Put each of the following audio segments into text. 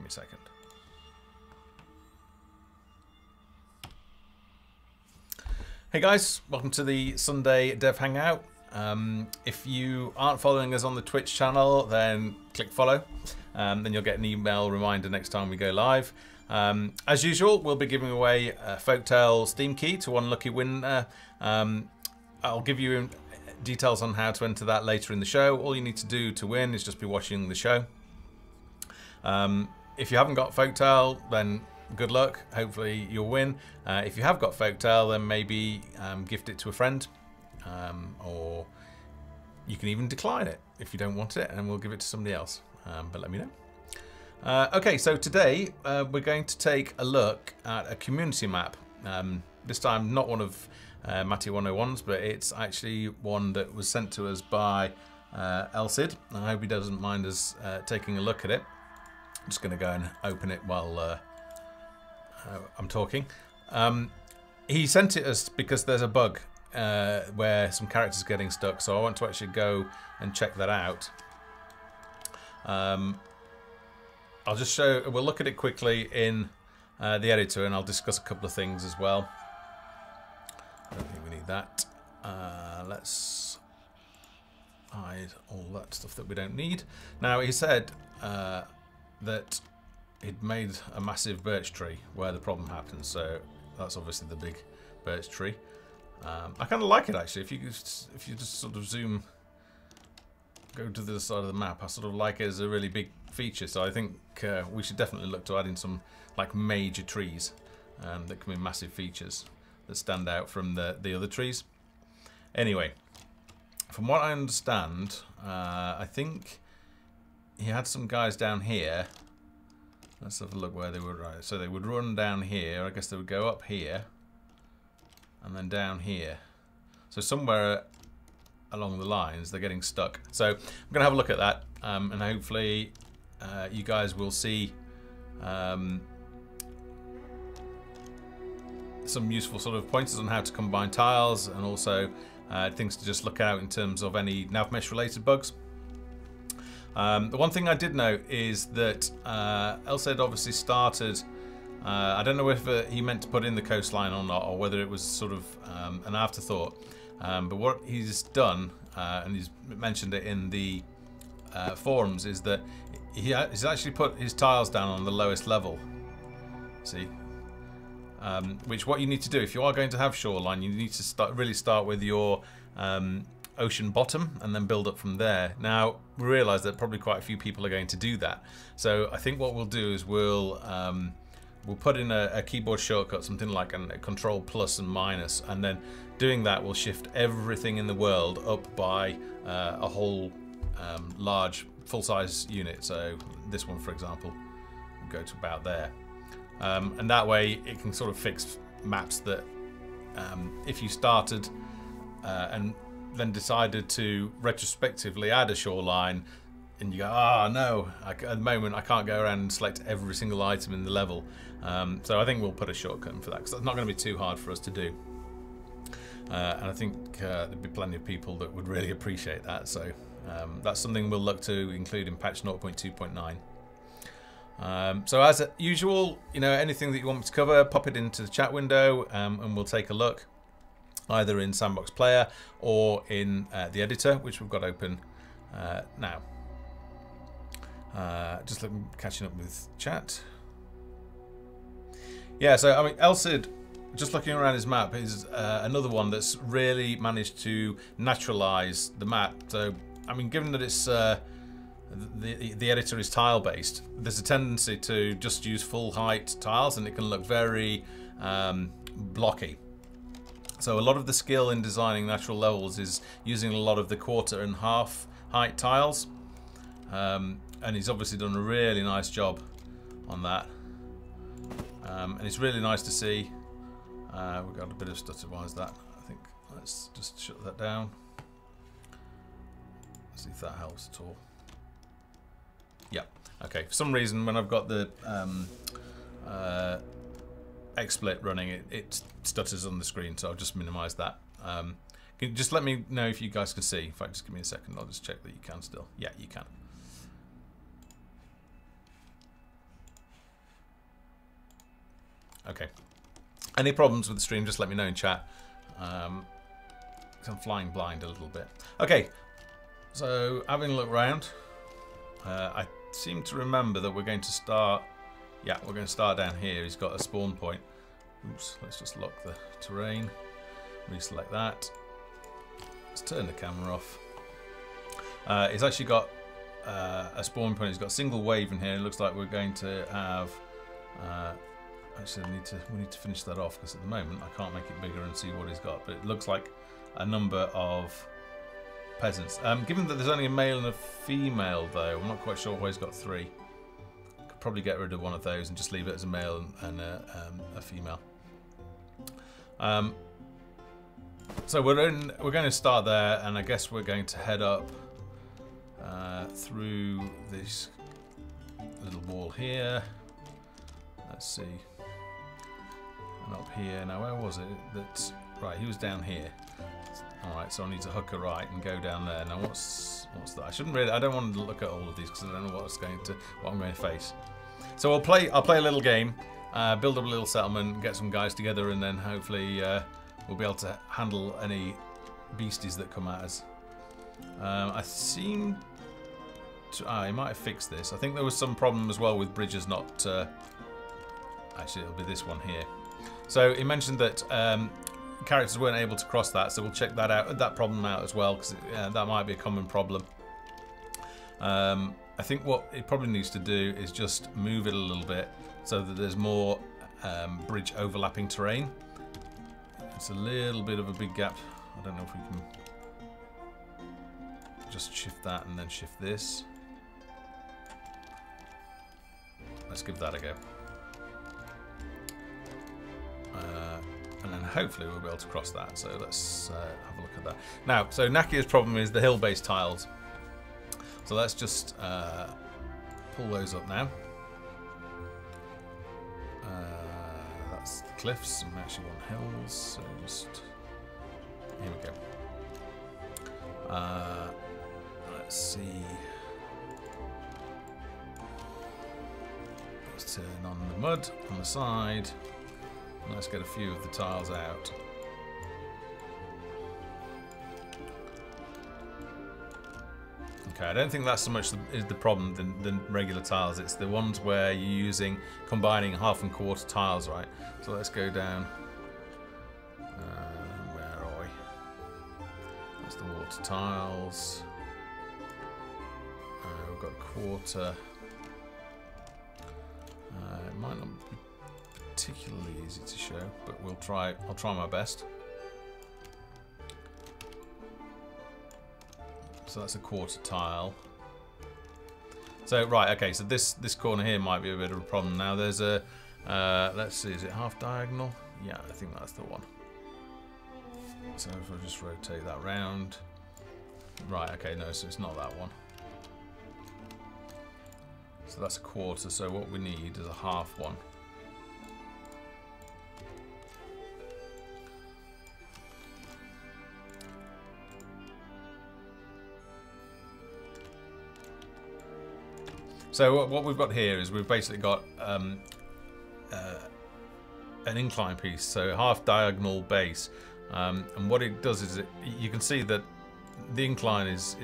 me a second. Hey guys, welcome to the Sunday Dev Hangout. If you aren't following us on the Twitch channel, then click follow. Then you'll get an email reminder next time we go live. As usual, we'll be giving away a Folktale Steam key to one lucky winner. I'll give you details on how to enter that later in the show. All you need to do to win is just be watching the show. If you haven't got Folktale, then good luck. Hopefully you'll win. If you have got Folktale, then maybe gift it to a friend. Or you can even decline it if you don't want it, and we'll give it to somebody else. But let me know. Okay, so today we're going to take a look at a community map. This time not one of Matty 101's, but it's actually one that was sent to us by Elsid. I hope he doesn't mind us taking a look at it. I'm just going to go and open it while I'm talking. He sent it us because there's a bug where some characters are getting stuck, so I want to actually go and check that out. I'll just show, we'll look at it quickly in the editor, and I'll discuss a couple of things as well. I don't think we need that. Let's hide all that stuff that we don't need. Now, he said that he'd made a massive birch tree where the problem happened, so that's obviously the big birch tree. I kind of like it actually. If you just sort of zoom, go to the side of the map, I sort of like it as a really big feature. So I think we should definitely look to add in some like major trees that can be massive features that stand out from the other trees. Anyway, from what I understand, I think he had some guys down here. Let's have a look where they would run. So they would run down here. I guess they would go up here and then down here. So somewhere along the lines they're getting stuck. So I'm going to have a look at that, and hopefully you guys will see some useful sort of pointers on how to combine tiles, and also things to just look out in terms of any Nav-mesh related bugs. The one thing I did note is that Elsid obviously started, I don't know if he meant to put in the coastline or not, or whether it was sort of an afterthought, but what he's done, and he's mentioned it in the forums, is that he's actually put his tiles down on the lowest level. See? Which what you need to do if you are going to have shoreline, you need to really start with your ocean bottom and then build up from there. Now we realise that probably quite a few people are going to do that, so I think what we'll do is we'll put in a keyboard shortcut, something like a control plus and minus, and then doing that will shift everything in the world up by a whole large full-size unit. So this one, for example, will go to about there. And that way it can sort of fix maps that if you started and then decided to retrospectively add a shoreline, and you go, oh no, at the moment I can't go around and select every single item in the level. So I think we'll put a shortcut in for that, because that's not going to be too hard for us to do. And I think there'd be plenty of people that would really appreciate that. So that's something we'll look to include in patch 0.2.9. So as usual, you know, anything that you want me to cover, pop it into the chat window, and we'll take a look either in Sandbox Player or in the editor, which we've got open now. Just catching up with chat. Yeah, so I mean, Elsid, just looking around his map, is another one that's really managed to naturalize the map. So I mean, given that it's the editor is tile based, there's a tendency to just use full height tiles, and it can look very blocky. So a lot of the skill in designing natural levels is using a lot of the quarter and half height tiles, and he's obviously done a really nice job on that, and it's really nice to see. We've got a bit of stutter. Why is that? I think let's just shut that down. See if that helps at all. Yeah, okay. For some reason, when I've got the XSplit running, it stutters on the screen, so I'll just minimize that. Can you just let me know if you guys can see? In fact, just give me a second, I'll just check that you can still. Yeah, you can. Okay. Any problems with the stream, just let me know in chat. I'm flying blind a little bit. Okay, so having a look around, I seem to remember that we're going to start. Yeah, we're going to start down here. He's got a spawn point. Oops, let's just lock the terrain. Reselect that. Let's turn the camera off. It's actually got a spawn point. It's got a single wave in here. It looks like we're going to have. Actually, we need to finish that off because at the moment I can't make it bigger and see what he's got. But it looks like a number of peasants. Given that there's only a male and a female, though, I'm not quite sure why he's got 3. Could probably get rid of one of those and just leave it as a male and a female. So we're going to start there, and I guess we're going to head up through this little wall here. Let's see. And up here. Now, where was it? Right, he was down here. Alright, so I need to hook a right and go down there. Now, what's that? I don't want to look at all of these because I don't know what I'm going to face. So I'll play a little game, build up a little settlement, get some guys together, and then hopefully we'll be able to handle any beasties that come at us. I seem to... he might have fixed this. I think there was some problem as well with bridges not... actually, it'll be this one here. So he mentioned that characters weren't able to cross that, so we'll check that problem out as well, because that might be a common problem. I think what it probably needs to do is just move it a little bit so that there's more bridge overlapping terrain. It's a little bit of a big gap. I don't know if we can just shift that and then shift this. Let's give that a go. And then hopefully we'll be able to cross that. So let's have a look at that. Now, so Nakia's problem is the hill-based tiles. So let's just pull those up now. That's the cliffs, and we actually want hills. So just here we go. Let's see. Let's turn on the mud on the side. Let's get a few of the tiles out. Okay, I don't think that's so much is the problem than regular tiles. It's the ones where you're combining half and quarter tiles, right? So let's go down. Where are we? That's the water tiles. We've got a quarter. It might not be particularly easy to show, but I'll try my best. So that's a quarter tile. So right, okay, so this corner here might be a bit of a problem. Now there's a let's see, is it half diagonal? Yeah, I think that's the one. So if I just rotate that round. Right, okay, no, so it's not that one. So that's a quarter, so what we need is a half one. So what we've got here is we've basically got an incline piece, so half diagonal base, and what it does is you can see that the incline is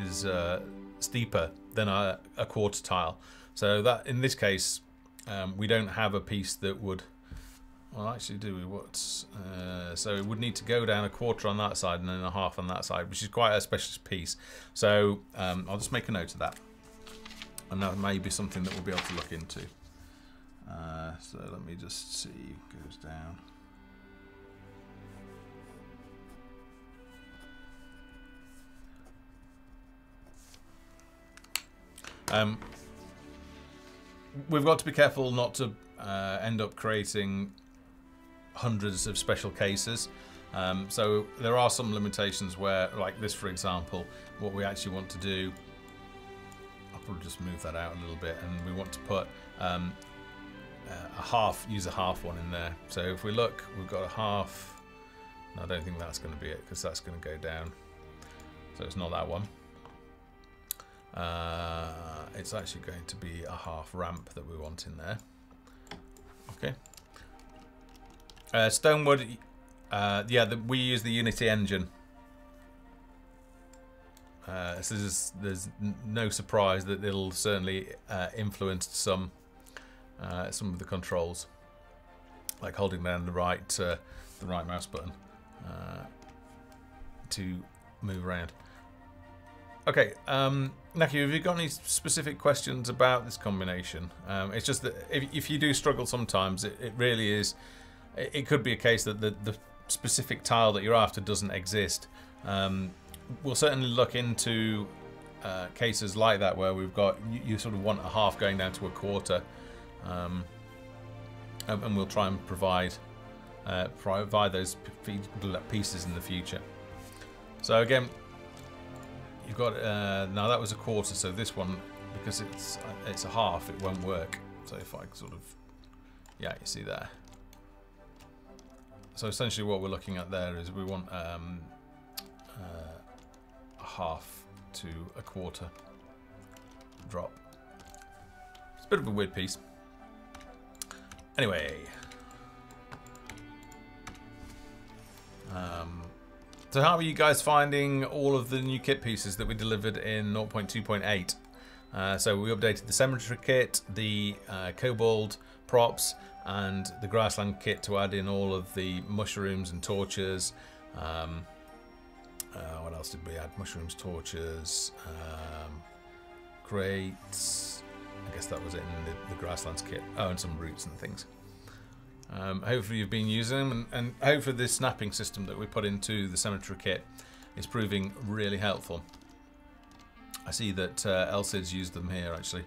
steeper than a quarter tile. So that in this case we don't have a piece that would. Well, actually, do we? So it would need to go down a quarter on that side and then a half on that side, which is quite a specialist piece. So I'll just make a note of that. And that may be something that we'll be able to look into. So let me just see. It goes down. We've got to be careful not to end up creating hundreds of special cases. So there are some limitations where, like this for example, what we actually want to do, probably just move that out a little bit, and we want to put use a half one in there. So if we look, we've got a half. No, I don't think that's going to be it, because that's going to go down. So it's not that one. It's actually going to be a half ramp that we want in there. Okay. Stonewood, yeah, we use the Unity engine. So there's no surprise that it'll certainly influence some of the controls, like holding down the right mouse button to move around. Okay, Naki, have you got any specific questions about this combination? It's just that if you do struggle sometimes, it really is. It could be a case that the specific tile that you're after doesn't exist. We'll certainly look into cases like that where we've got you sort of want a half going down to a quarter, and we'll try and provide those pieces in the future. So again, you've got now that was a quarter, so this one, because it's a half, it won't work. So if I sort of, yeah, you see there. So essentially what we're looking at there is we want a half to a quarter drop. It's a bit of a weird piece. Anyway. So how are you guys finding all of the new kit pieces that we delivered in 0.2.8? So we updated the cemetery kit, the kobold props, and the grassland kit to add in all of the mushrooms and torches. What else did we add? Mushrooms, torches, crates. I guess that was it in the grasslands kit. Oh, and some roots and things. Hopefully you've been using them, and hopefully this snapping system that we put into the cemetery kit is proving really helpful. I see that Elsid's used them here actually.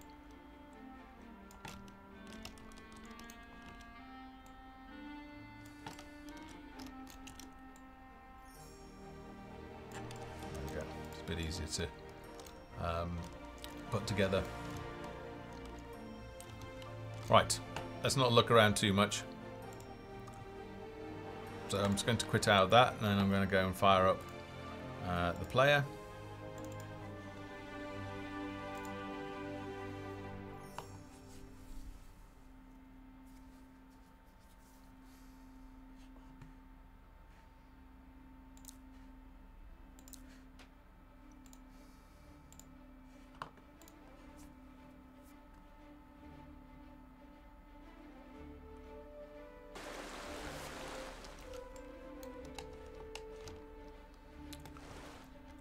There we go. It's a bit easier to put together. Right, let's not look around too much. So I'm just going to quit out of that, and then I'm going to go and fire up the player.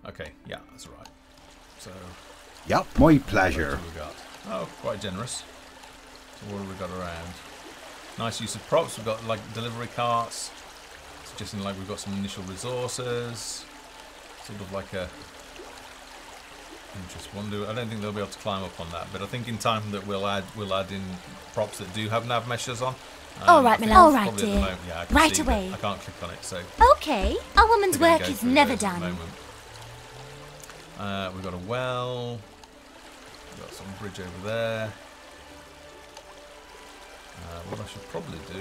Okay, yeah, that's right. So, yep, my pleasure. What have we got? Oh, quite generous. So what have we got around? Nice use of props. We've got like delivery carts, suggesting like we've got some initial resources. Sort of like a interest one. I don't think they'll be able to climb up on that, but I think in time that we'll add in props that do have nav meshes on. All right, my love. All right, dear. Yeah, right away. I can't click on it, so. Okay, a woman's work is never done. We've got a well. We've got some bridge over there. What I should probably do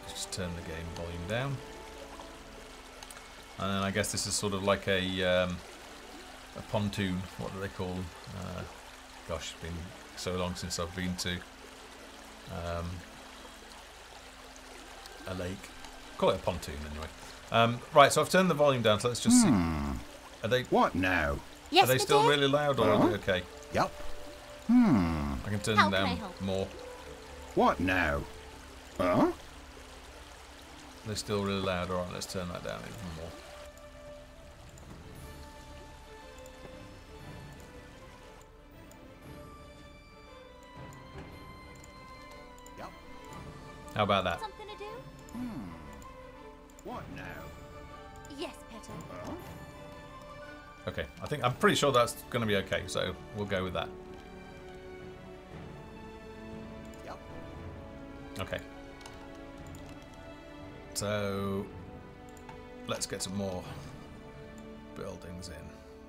is just turn the game volume down. And then I guess this is sort of like a pontoon. What do they call them? Gosh, it's been so long since I've been to a lake. Call it a pontoon anyway. Right, so I've turned the volume down, so let's just see. Are they? What now? Yes, are they still really loud, or are they okay? Yep. I can turn them down more. What now? Huh? They're still really loud. Alright, let's turn that down even more. Yep. How about that? Something to do? What now? Yes, Petter. Huh? Okay, I'm pretty sure that's going to be okay, so we'll go with that. Yep. Okay. So let's get some more buildings in.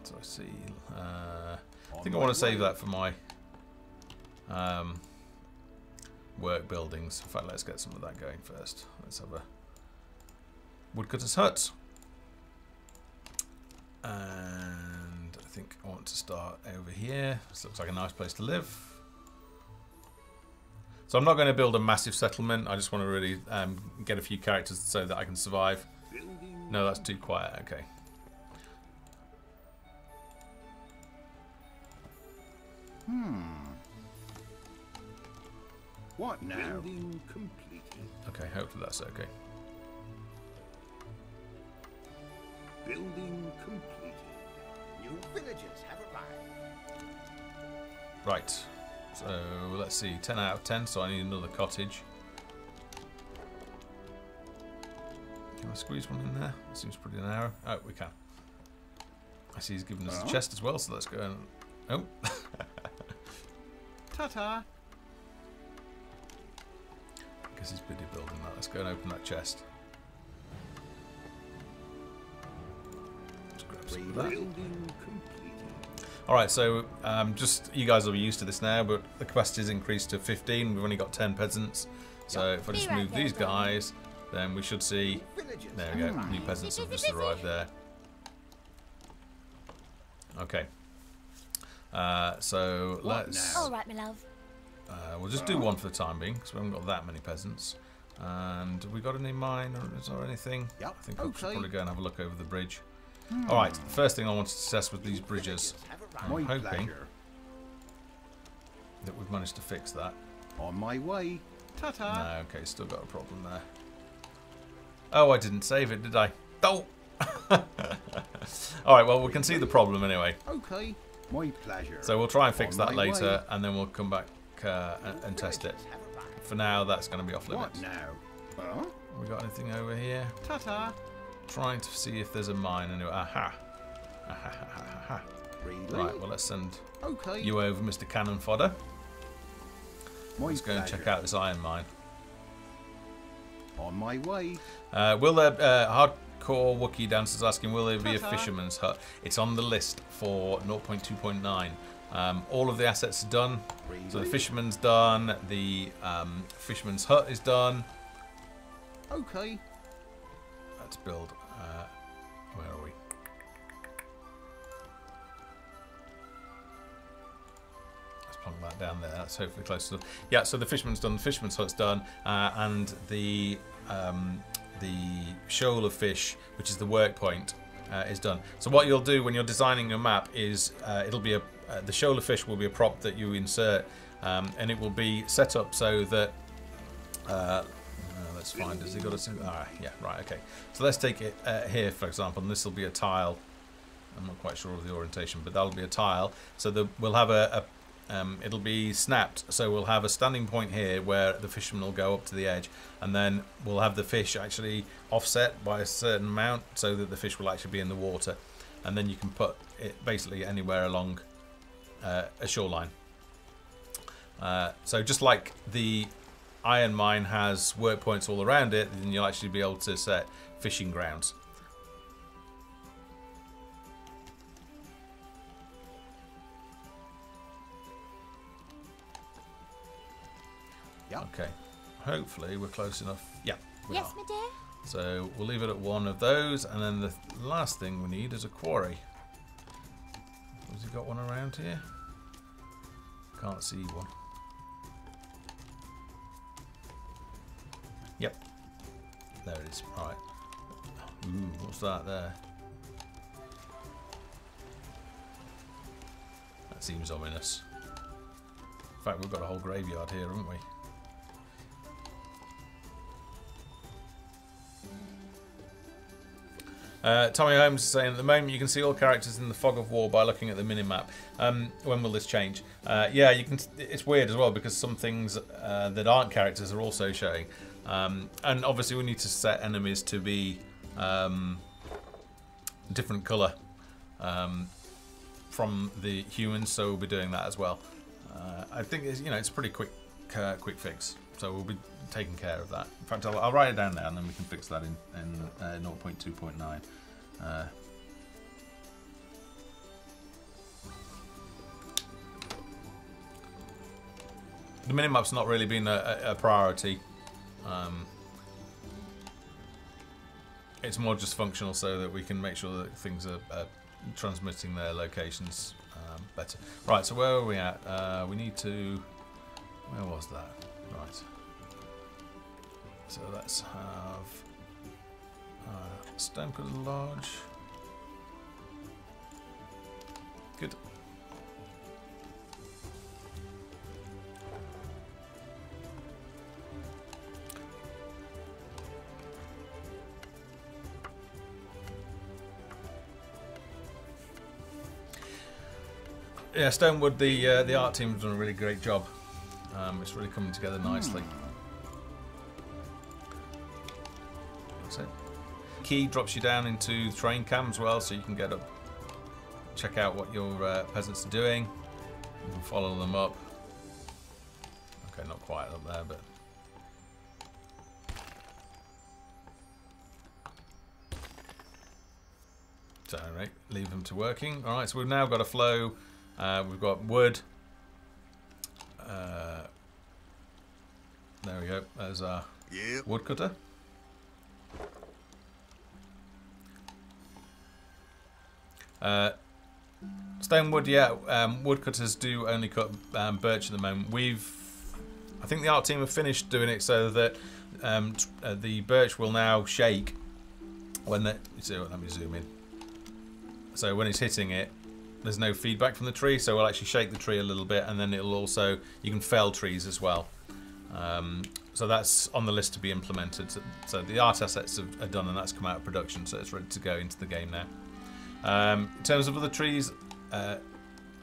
So I see. I think I want to save that for my work buildings. In fact, let's get some of that going first. Let's have a woodcutter's hut. And I think I want to start over here. This looks like a nice place to live. So I'm not going to build a massive settlement. I just want to really get a few characters so that I can survive. No, that's too quiet. Okay. What now? Building completed. Okay, hopefully that's okay. Building completed. New villagers have arrived. Right. So let's see. 10 out of 10. So I need another cottage. Can I squeeze one in there? That seems pretty narrow. Oh, we can. I see he's given us a chest as well. So let's go and... Oh. Ta-ta. I guess he's busy building that. Let's go and open that chest. Let's grab some of that. Building completed. Alright, so just you guys will be used to this now, but the capacity is increased to 15. We've only got 10 peasants. So if I just move these guys, then we should see... There we go. New peasants have just arrived there. Okay. So let's... All right, my love. We'll just do one for the time being, because we haven't got that many peasants. And we got any mine, or is there anything? Yep. I think I should probably go and have a look over the bridge. Alright, the first thing I wanted to test with these bridges. I'm hoping that we've managed to fix that. On my way. Ta-ta. No, okay, still got a problem there. Oh, I didn't save it, did I? Oh! Alright, well, we can see the problem anyway. Okay. My pleasure. So we'll try and fix On that my later, way. and then we'll come back and test it. For now, that's going to be off What limits. now? Huh? We got anything over here? Ta-ta. Trying to see if there's a mine anyway. Aha! Aha, aha, aha. Really? Right, well, let's send Okay. you over, Mr. Cannon Fodder. My Let's go and check out this iron mine. On my way. Will there, hardcore Wookiee dancers asking, will there be a Ta-ta. fisherman's hut? It's on the list for 0.2.9. All of the assets are done. So the Really? fisherman's done. The fisherman's hut is done. Okay. Let's build. Where are we? Let's plonk that down there. That's hopefully close enough. Yeah. So the fisherman's done. The fisherman's hut's done, and the shoal of fish, which is the work point, is done. So what you'll do when you're designing your map is it'll be the shoal of fish will be a prop that you insert, and it will be set up so that. Let's find. Has he got a single? Yeah, right. Okay. So let's take it here, for example, and this will be a tile. I'm not quite sure of the orientation, but that'll be a tile. So we'll have it'll be snapped. So we'll have a standing point here where the fisherman will go up to the edge, and then we'll have the fish actually offset by a certain amount, so that the fish will actually be in the water, and then you can put it basically anywhere along a shoreline. So just like the iron mine has work points all around it, then you'll actually be able to set fishing grounds. Yep. Okay, hopefully we're close enough. Yeah, we Yes, are. my dear. So we'll leave it at one of those, and then the last thing we need is a quarry. Has he got one around here? Can't see one. Yep. There it is. Right. Ooh, what's that there? That seems ominous. In fact, we've got a whole graveyard here, haven't we? Tommy Holmes is saying, at the moment you can see all characters in the fog of war by looking at the minimap. When will this change? Yeah, you can. It's weird as well because some things that aren't characters are also showing. And obviously we need to set enemies to be different colour from the humans, so we'll be doing that as well. I think it's a pretty quick fix, so we'll be taking care of that. In fact, I'll write it down there, and then we can fix that in 0.2.9. The minimap's not really been a priority. It's more just functional so that we can make sure that things are transmitting their locations better. Right, so where are we at? We need to... Where was that? Right. So let's have stone cutter large. Good. Yeah, Stonewood, the art team's done a really great job. It's really coming together nicely. That's it. Key drops you down into the train cam as well, so you can get up, check out what your peasants are doing. You can follow them up. Okay, not quite up there, but so right, leave them to working. All right, so we've now got a flow. We've got wood. There we go. There's our woodcutter. Stonewood, yeah. Woodcutters do only cut birch at the moment. I think the art team have finished doing it so that the birch will now shake when let me zoom in. So when it's hitting it, there's no feedback from the tree, so we'll actually shake the tree a little bit, and then it'll also, you can fell trees as well. So that's on the list to be implemented. So the art assets are done, and that's come out of production, so it's ready to go into the game now. In terms of other trees,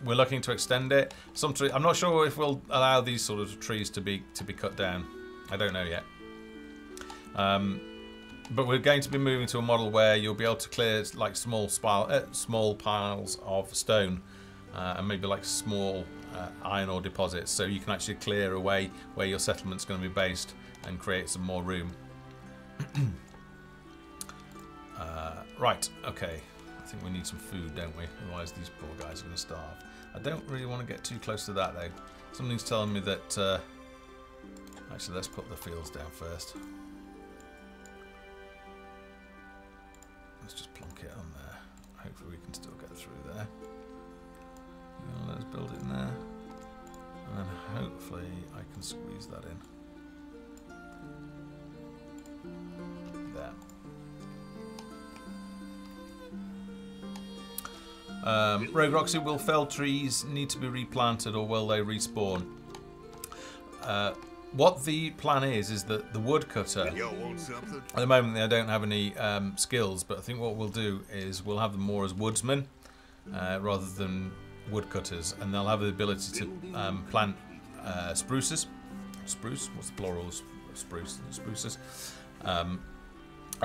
we're looking to extend it. Some tree, I'm not sure if we'll allow these sort of trees to be cut down. I don't know yet. But we're going to be moving to a model where you'll be able to clear like small piles of stone and maybe like small iron ore deposits, so you can actually clear away where your settlement's going to be based and create some more room. Right, okay. I think we need some food, don't we? Otherwise these poor guys are going to starve. I don't really want to get too close to that though. Something's telling me that... actually, let's put the fields down first. Let's just plonk it on there. Hopefully we can still get through there. Let's build it in there. And then hopefully I can squeeze that in. There. Rogue Roxy, will felled trees need to be replanted or will they respawn? What the plan is that the woodcutter, at the moment they don't have any skills, but I think what we'll do is we'll have them more as woodsmen rather than woodcutters, and they'll have the ability to plant spruces. Spruce? What's the plural of spruce? Spruces. And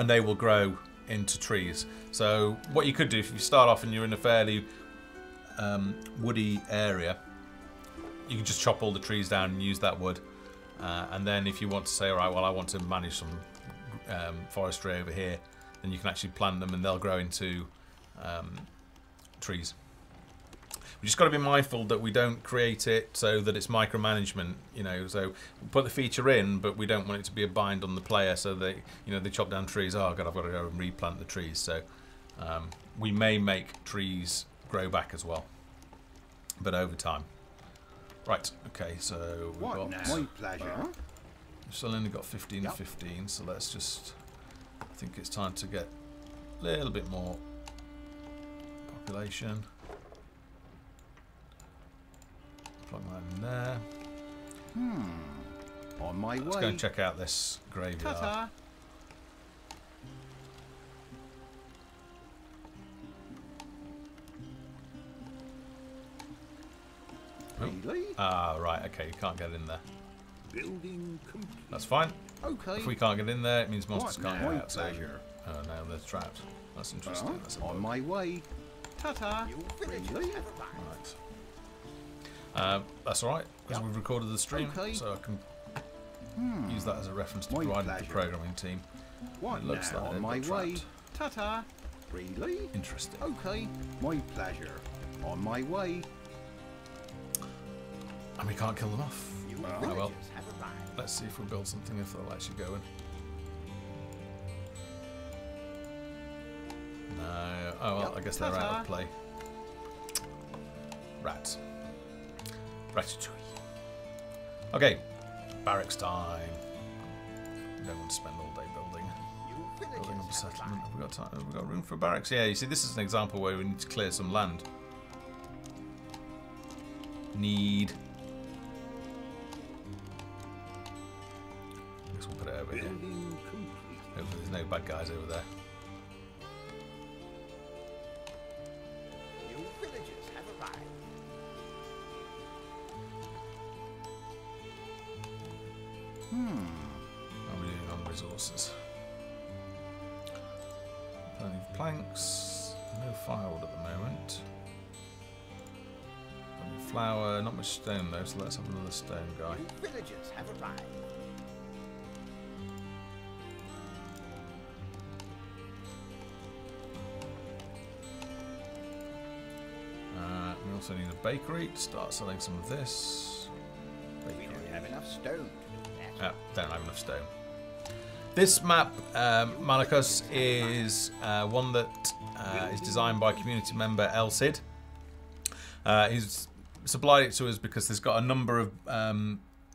they will grow into trees. So what you could do if you start off and you're in a fairly woody area, you can just chop all the trees down and use that wood. And then if you want to say, all right, well, I want to manage some forestry over here, then you can actually plant them and they'll grow into trees. We just got to be mindful that we don't create it so that it's micromanagement, you know. So we put the feature in, but we don't want it to be a bind on the player. So they, you know, they chop down trees. Oh God, I've got to go and replant the trees. So we may make trees grow back as well, but over time. Right. Okay. So we've got. My pleasure. We've still only got 15 and 15. So let's just. I think it's time to get a little bit more population. Plug that in there. On my way. Let's go and check out this graveyard. Ta-ta. Really? Ah, right. Okay, you can't get in there. Building complete. That's fine. Okay. If we can't get in there, it means monsters can't now? get out. So, Pleasure. oh no, they're trapped. That's interesting. That's a On bug. my way. Ta-ta. Really? Right. That's all right because we've recorded the stream, Okay. so I can use that as a reference to My provide the pleasure. programming team. What It looks now? like On they've my got way. trapped. Ta-ta. Really? Interesting. Okay. My pleasure. On my way. And we can't kill them off. Well, Oh well. Let's see if we build something if they'll actually go in. No. Oh well, I guess they're out of play. Rats. Ratatouille. Okay. barracks time. We don't want to spend all day building up a settlement. Have we got time? Have we got room for barracks? Yeah, you see, this is an example where we need to clear some land. Need. I guess we'll put it over here. Hopefully there's no bad guys over there. New villagers have arrived. How are we doing on resources? Plenty of planks. No firewood at the moment. Plenty of flour. Not much stone though, so let's have another stone guy. New villagers have arrived. We also need a bakery to start selling some of this. We don't have enough stone to do that. Don't have enough stone. This map, Malakos, is one that is designed by community member Elsid. He's supplied it to us because there's got a number of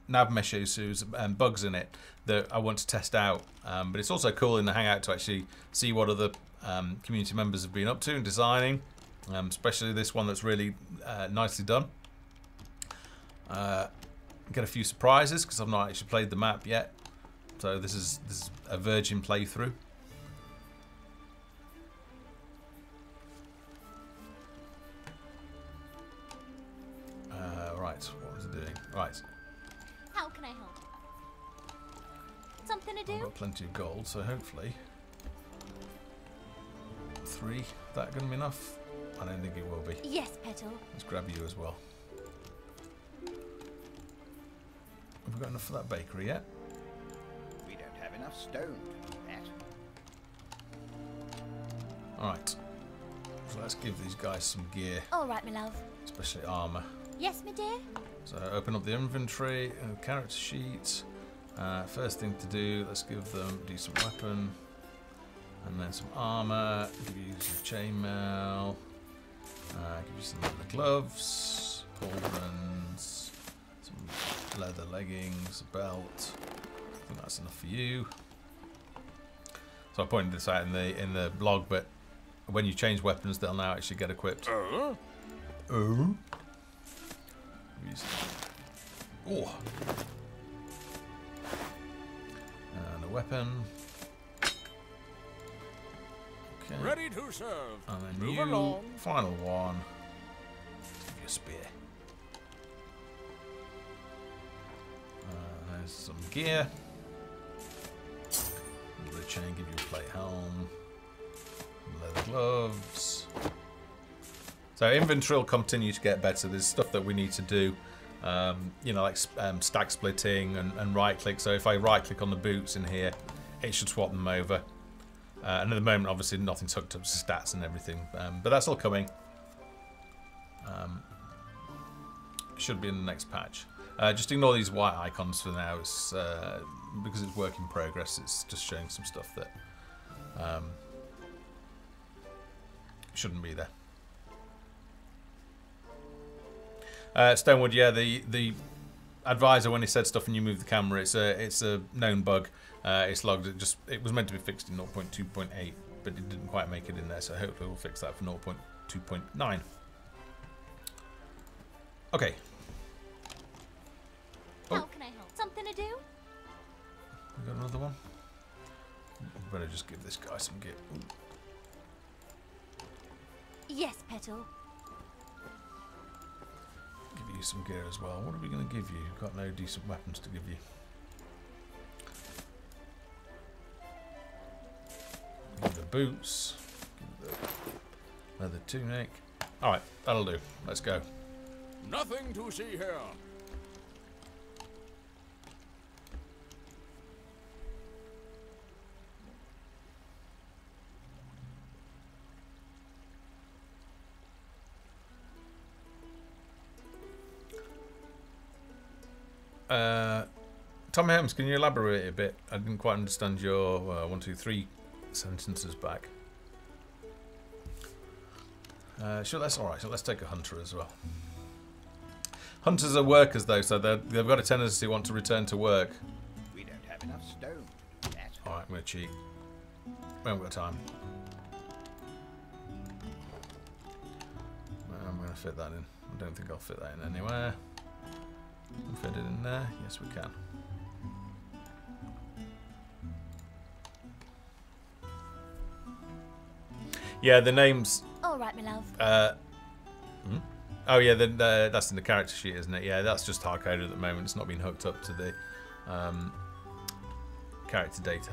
Nav-mesh issues and bugs in it that I want to test out. But it's also cool in the Hangout to actually see what other community members have been up to and designing. Especially this one that's really nicely done. Get a few surprises because I've not actually played the map yet, so this is a virgin playthrough. Right, what was it doing? Right. How can I help? Something to I've do? got plenty of gold, so hopefully 3. That gonna be enough? I don't think it will be. Yes, Petal. Let's grab you as well. Have we got enough for that bakery yet? We don't have enough stone to do that. Alright. So let's give these guys some gear, All right, my love. especially armour. Yes, my dear? So open up the inventory and character sheet. First thing to do, let's give them a decent weapon. And then some armour. Give you some chainmail. Give you some leather gloves. Pauldrons. Some leather leggings. A belt. I think that's enough for you. So I pointed this out in the blog, but when you change weapons, they'll now actually get equipped. Oh. Oh. And a weapon. Okay. Ready to serve. And then Move you, along. final one. Give you a spear. There's some gear. Give you a chain, give you a plate helm. Leather gloves. So inventory will continue to get better. There's stuff that we need to do. You know, like stack splitting and right click. So if I right click on the boots in here, it should swap them over. And at the moment, obviously, nothing's hooked up to stats and everything, but that's all coming. Should be in the next patch. Just ignore these white icons for now. It's because it's work in progress. It's just showing some stuff that shouldn't be there. Stonewood, yeah, the advisor, when he said stuff and you move the camera, it's a known bug. It's logged. It was meant to be fixed in 0.2.8, but it didn't quite make it in there. So hopefully we'll fix that for 0.2.9. Okay. How can I help? Something to do? We got another one. Better just give this guy some gear. Ooh. Yes, Petal. Give you some gear as well. What are we going to give you? We've got no decent weapons to give you. Give you the boots. Give you the leather tunic. Alright, that'll do. Let's go. Nothing to see here. Tom Helms, can you elaborate a bit? I didn't quite understand your 1, 2, 3 sentences back. Sure, that's alright. So let's take a hunter as well. Hunters are workers though, so they've got a tendency to want to return to work. We don't have enough stone to do that. Alright, I'm going to cheat. We haven't got time. I'm going to fit that in. I don't think I'll fit that in anywhere. Can fit it in there? Yes, we can. Yeah, the names... All right, my love. Oh yeah, that's in the character sheet, isn't it? Yeah, that's just hard-coded at the moment. It's not been hooked up to the character data.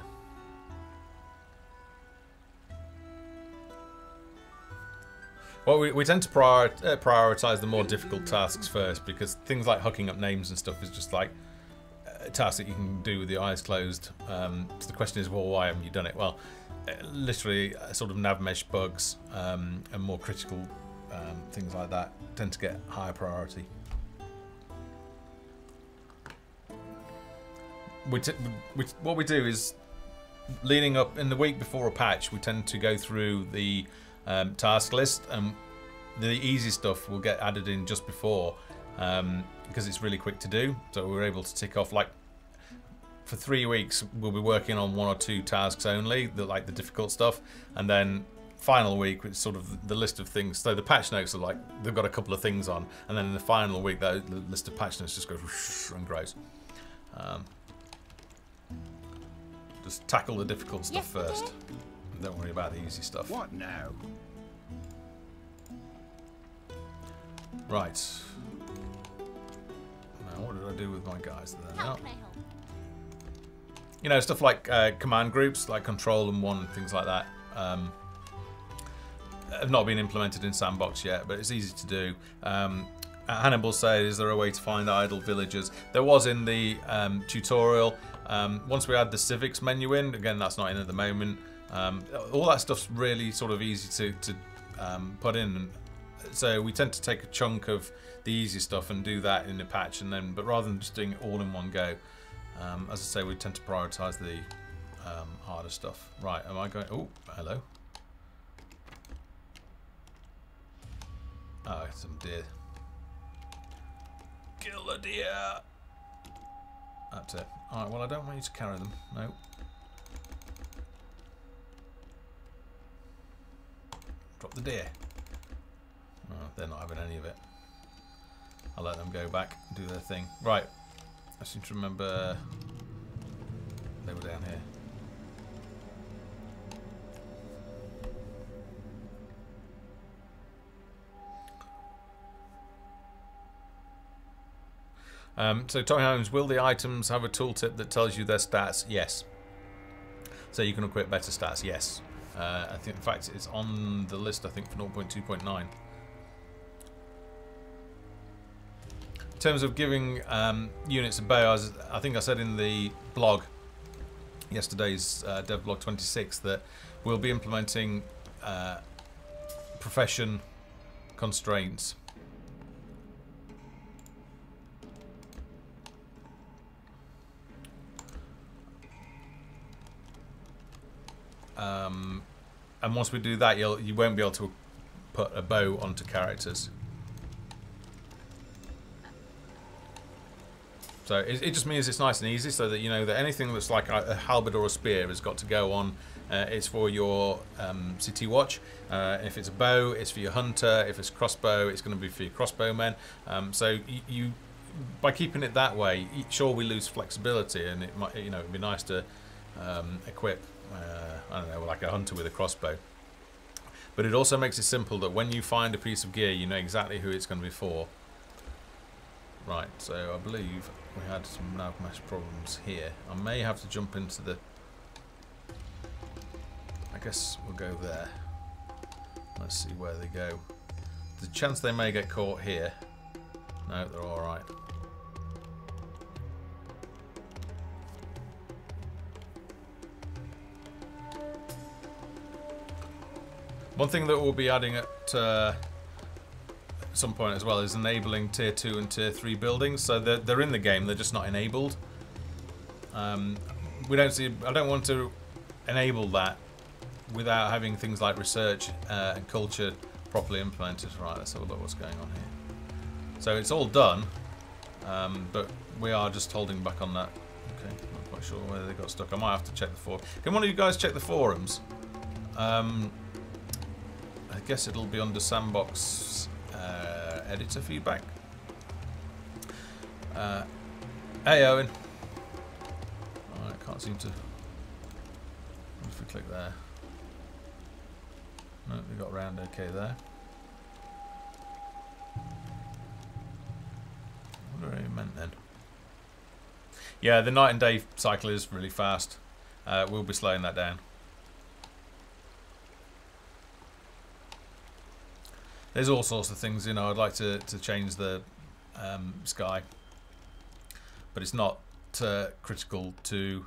Well, we tend to prioritise the more difficult tasks first, because things like hooking up names and stuff is just like a task that you can do with your eyes closed. So the question is, well, why haven't you done it? Well, literally sort of nav-mesh bugs and more critical things like that tend to get higher priority. What we do is, leading up in the week before a patch, we tend to go through the task list, and the easy stuff will get added in just before, because it's really quick to do. So we're able to tick off, like, for 3 weeks we'll be working on 1 or 2 tasks only, like the difficult stuff, and then final week it's sort of the list of things. So the patch notes are like, they've got a couple of things on, and then in the final week the list of patch notes just goes whoosh and grows. Just tackle the difficult stuff first, and don't worry about the easy stuff. What now? Right. Now what did I do with my guys there? How No. can I help? You know, stuff like command groups, like Control and 1 and things like that, have not been implemented in Sandbox yet, but it's easy to do. Hannibal said, is there a way to find idle villagers? There was in the tutorial. Once we add the civics menu in, again, that's not in at the moment. All that stuff's really sort of easy to put in. So we tend to take a chunk of the easy stuff and do that in the patch, and then, but rather than just doing it all in one go, as I say, we tend to prioritise the harder stuff. Right, am I going? Oh, hello. Oh, some deer. Kill a deer. That's it. Alright, well, I don't want you to carry them. No. Drop the deer. Oh, they're not having any of it. I'll let them go back and do their thing. Right. I seem to remember they were down here. So Tommy Holmes, will the items have a tooltip that tells you their stats? Yes. So you can equip better stats? Yes. I think, in fact, it's on the list, I think, for 0.2.9. In terms of giving units a bow, I think I said in the blog, yesterday's devblog 26, that we'll be implementing profession constraints. And once we do that, you won't be able to put a bow onto characters. So it just means it's nice and easy, so that you know that anything that's like a halberd or a spear has got to go on. It's for your city watch. If it's a bow, it's for your hunter. If it's crossbow, it's going to be for your crossbowmen. So you by keeping it that way, sure, we lose flexibility, and it might, you know, it'd be nice to equip I don't know, like a hunter with a crossbow. But it also makes it simple that when you find a piece of gear, you know exactly who it's going to be for. Right, so I believe we had some Nav-mesh problems here. I may have to jump into the... I guess we'll go there. Let's see where they go. There's a chance they may get caught here. No, they're alright. One thing that we'll be adding at some point as well is enabling tier 2 and tier 3 buildings. So they're in the game, they're just not enabled. We don't see. I don't want to enable that without having things like research and culture properly implemented. Right, let's have a look what's going on here. So it's all done, but we are just holding back on that. Okay, not quite sure where they got stuck. I might have to check the forum. Can one of you guys check the forums? I guess it'll be under Sandbox editor feedback. Hey Owen. Oh, I can't seem to. What if we click there? No, we got round okay there. What do I meant then? Yeah, the night and day cycle is really fast. We'll be slowing that down. There's all sorts of things, you know. I'd like to change the sky, but it's not critical to.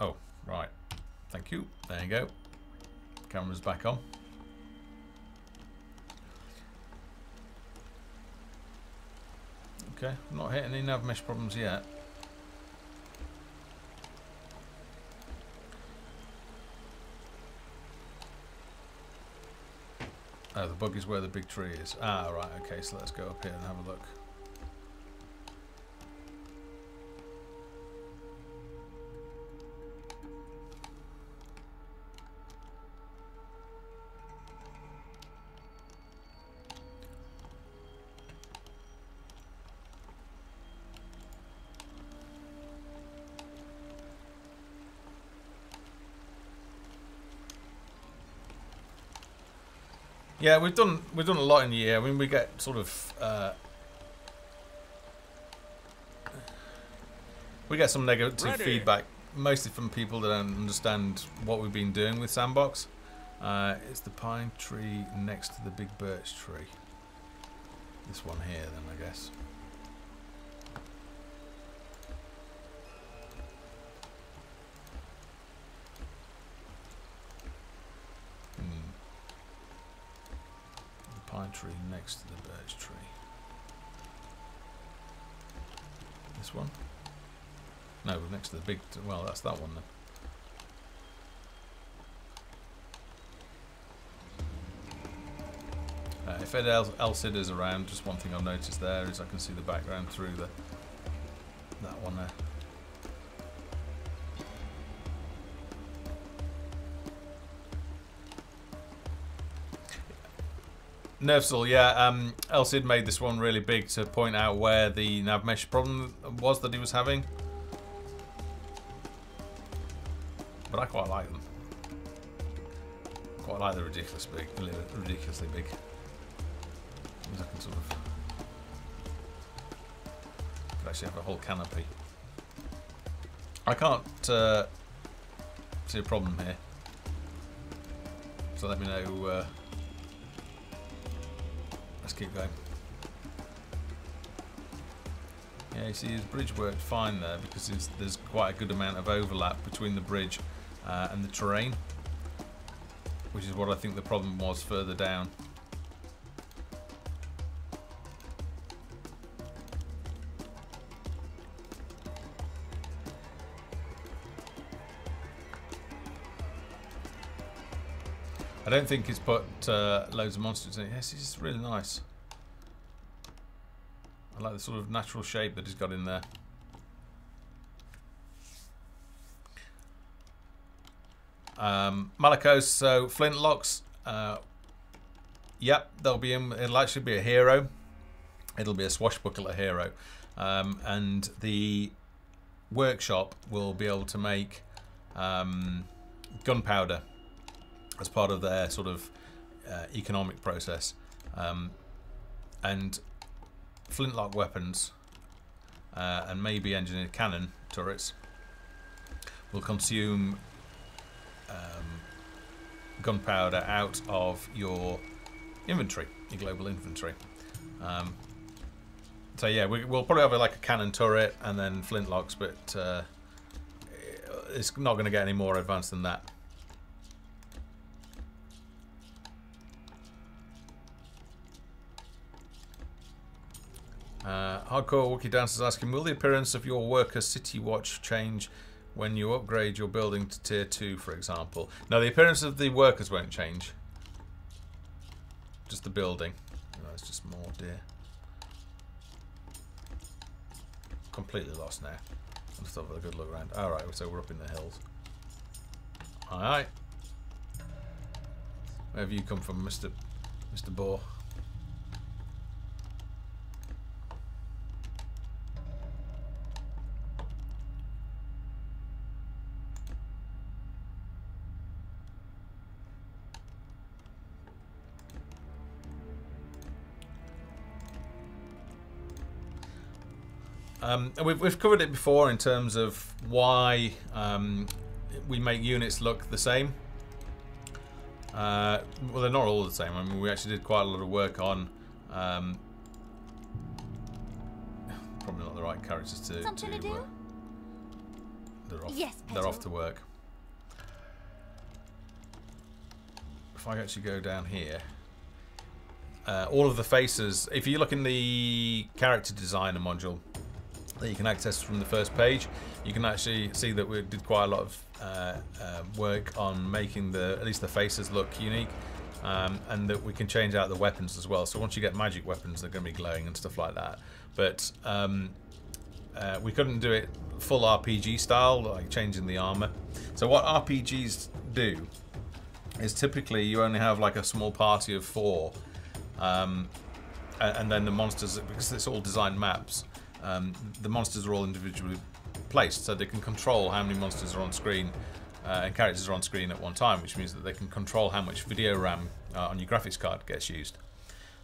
Oh, right. Thank you. There you go. Camera's back on. Okay, not hitting any nav-mesh problems yet. Oh, the bug is where the big tree is. Ah, right, okay, so let's go up here and have a look. Yeah, we've done a lot in the year. I mean, we get sort of we get some negative feedback, mostly from people that don't understand what we've been doing with Sandbox. It's the pine tree next to the big birch tree. This one here, then, I guess. Pine tree next to the birch tree. This one? No, next to the big. Well, that's that one then. If Ed Elsid is around, just one thing I've noticed there is I can see the background through that one there. Nervsel, yeah, Elsid made this one really big to point out where the nav-mesh problem was that he was having. But I quite like them. Quite like the ridiculously big. I can sort of could actually have a whole canopy. I can't see a problem here. So let me know. Let's keep going. Yeah, you see his bridge worked fine there because there's quite a good amount of overlap between the bridge and the terrain, which is what I think the problem was further down. I don't think he's put loads of monsters in it. Yes, it's really nice. I like the sort of natural shape that he's got in there. Malakos, so flintlocks. Yep, they'll be in. It'll actually be a hero. It'll be a swashbuckler hero, and the workshop will be able to make gunpowder as part of their sort of economic process, and flintlock weapons and maybe engineered cannon turrets will consume gunpowder out of your inventory, your global inventory. So yeah, we'll probably have like a cannon turret and then flintlocks, but it's not going to get any more advanced than that. Hardcore Wookie Dancers asking, will the appearance of your worker city watch change when you upgrade your building to tier 2, for example? No, the appearance of the workers won't change. just the building. No, it's just more deer. Completely lost now. I'll just have a good look around. Alright, so we're up in the hills. Alright. Where have you come from, Mr. Boar? We've covered it before in terms of why we make units look the same. Well, they're not all the same. I mean, we actually did quite a lot of work on. Probably not the right characters to. Something to do? They're off. Yes, they're off to work. If I actually go down here, all of the faces. If you look in the character designer module that you can access from the first page, you can actually see that we did quite a lot of work on making at least the faces look unique, and that we can change out the weapons as well. So once you get magic weapons, they're going to be glowing and stuff like that. But we couldn't do it full RPG style, like changing the armor. So what RPGs do is typically you only have like a small party of 4, and then the monsters, because it's all designed maps. The monsters are all individually placed, so they can control how many monsters are on screen and characters are on screen at one time, which means that they can control how much video RAM on your graphics card gets used.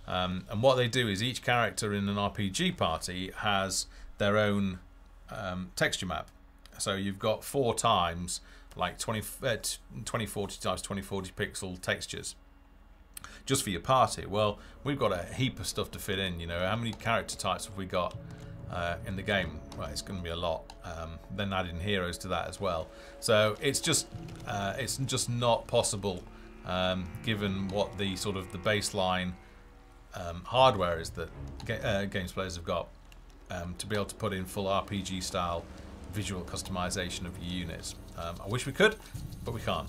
And what they do is each character in an RPG party has their own texture map. So you've got 4 times like 2040 times 2040 pixel textures just for your party. Well, we've got a heap of stuff to fit in. You know, how many character types have we got in the game? Well, it's going to be a lot. Then adding heroes to that as well. So it's just not possible, given what the sort of the baseline hardware is that games players have got, to be able to put in full RPG style visual customization of your units. I wish we could, but we can't.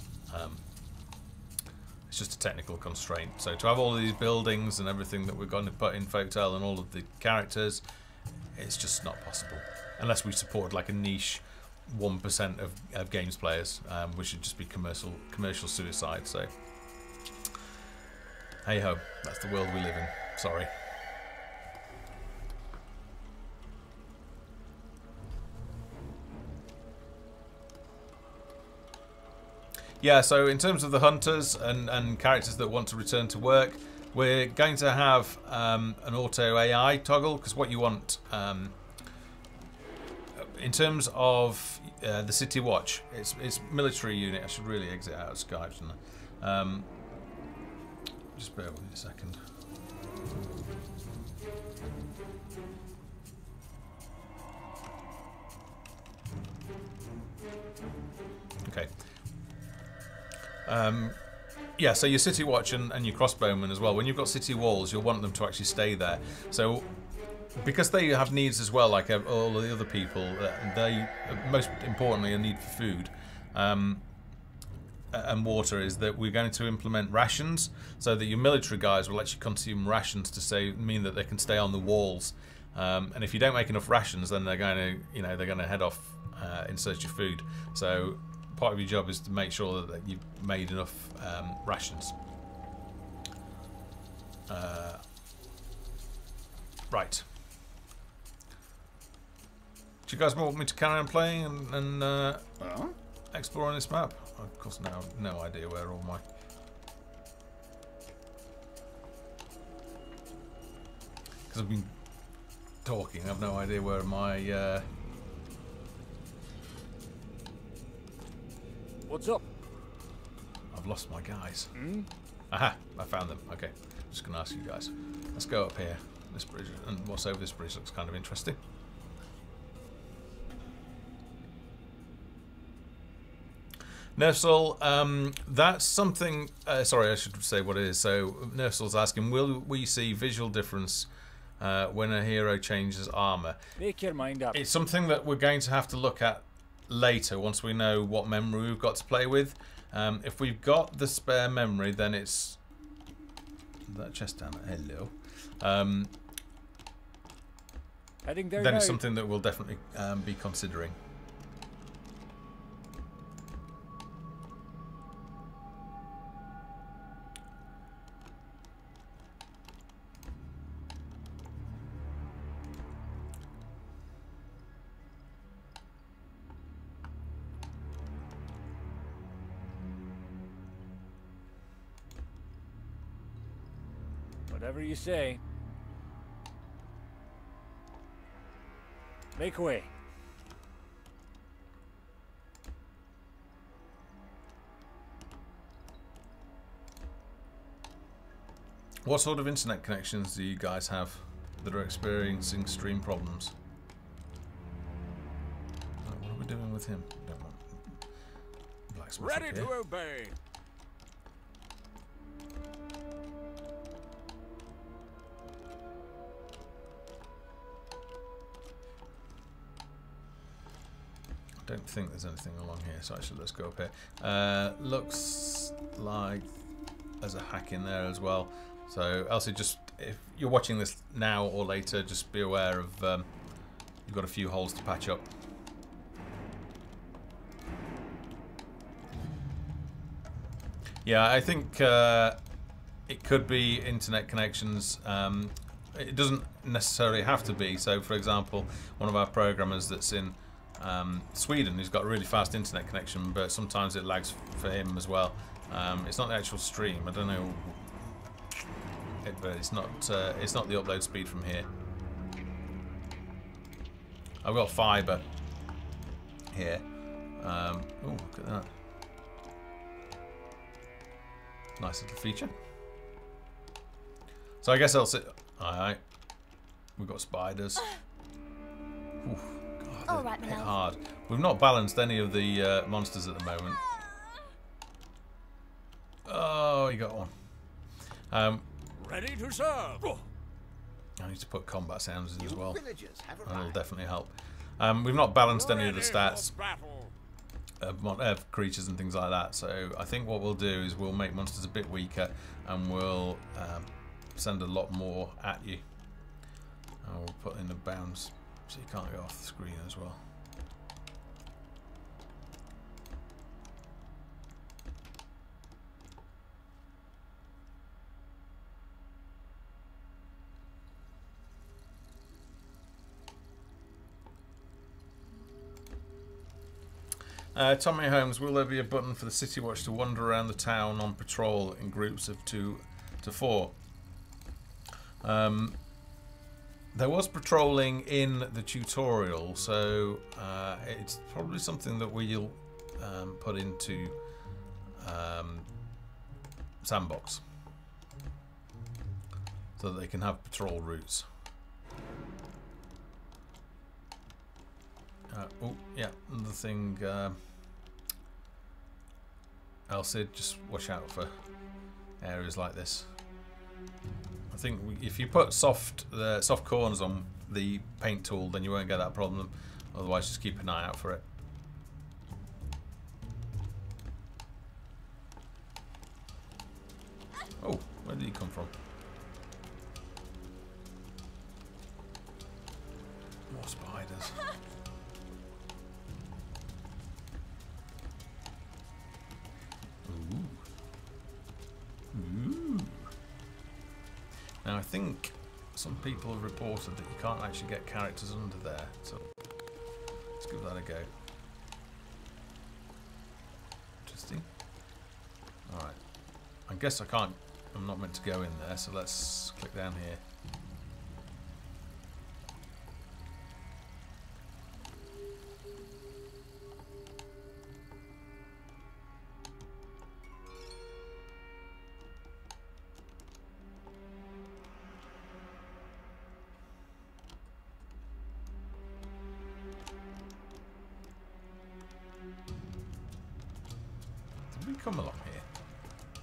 It's just a technical constraint. So to have all these buildings and everything that we're going to put in Folktale and all of the characters, it's just not possible. Unless we support like a niche 1% of games players, which should just be commercial suicide. So hey ho, that's the world we live in. Sorry. Yeah, so in terms of the hunters and characters that want to return to work, we're going to have an auto AI toggle, because what you want in terms of the City Watch, it's military unit. I should really exit out of Skype, shouldn't I? Just bear with me a second. Okay. Yeah, so your City Watch and your crossbowmen as well. When you've got city walls, you'll want them to actually stay there. So, because they have needs as well, like all the other people, they most importantly a need for food and water, is that we're going to implement rations, so that your military guys will actually consume rations to mean that they can stay on the walls. And if you don't make enough rations, then they're going to head off in search of food. So part of your job is to make sure that you've made enough rations. Right. Do you guys want me to carry on playing and exploring this map? Of course, no idea where all my... Because I've been talking, I have no idea where my... What's up? I've lost my guys. Aha, I found them. Okay, just going to ask you guys. Let's go up here. This bridge, and what's over this bridge looks kind of interesting. Nerfsol, that's something... sorry, I should say what it is. So, Nerfsol's asking, will we see visual difference when a hero changes armor? Make your mind up. It's something that we're going to have to look at later, once we know what memory we've got to play with. If we've got the spare memory, then it's that chest down there. Hello. Heading there Then now. it's something that we'll definitely be considering. Whatever you say. Make way. What sort of internet connections do you guys have that are experiencing stream problems? What are we doing with him? Don't want blacksmith Ready up to here. obey. I don't think there's anything along here, so actually let's go up here. Looks like there's a hack in there as well. So Elsie, just if you're watching this now or later, just be aware of you've got a few holes to patch up. Yeah, I think it could be internet connections. It doesn't necessarily have to be. So, for example, one of our programmers that's in Sweden, he's got a really fast internet connection, but sometimes it lags for him as well. It's not the actual stream. I don't know, but it's not the upload speed from here. I've got fibre here. Oh, look at that! Nice little feature. So I guess I'll sit. Alright, we've got spiders. Oof. All right, my Hit love. hard. We've not balanced any of the monsters at the moment. Oh, you got one. Ready to serve. I need to put combat sounds in as well. Villagers have That'll arrived. definitely help. We've not balanced any of the Ready stats for battle. of creatures and things like that. So I think what we'll do is we'll make monsters a bit weaker, and we'll send a lot more at you. And we'll put in the bounds so you can't go off the screen as well. Tommy Holmes, will there be a button for the City Watch to wander around the town on patrol in groups of 2 to 4? There was patrolling in the tutorial, so it's probably something that we'll put into Sandbox so that they can have patrol routes. Oh, yeah, another thing. Elsid, just watch out for areas like this. I think if you put soft corners on the paint tool, then you won't get that problem. Otherwise, just keep an eye out for it. Oh, where did he come from? More spiders. Ooh. Now I think some people have reported that you can't actually get characters under there, so let's give that a go. Interesting. Alright. I guess I'm not meant to go in there, so let's click down here. Come along here.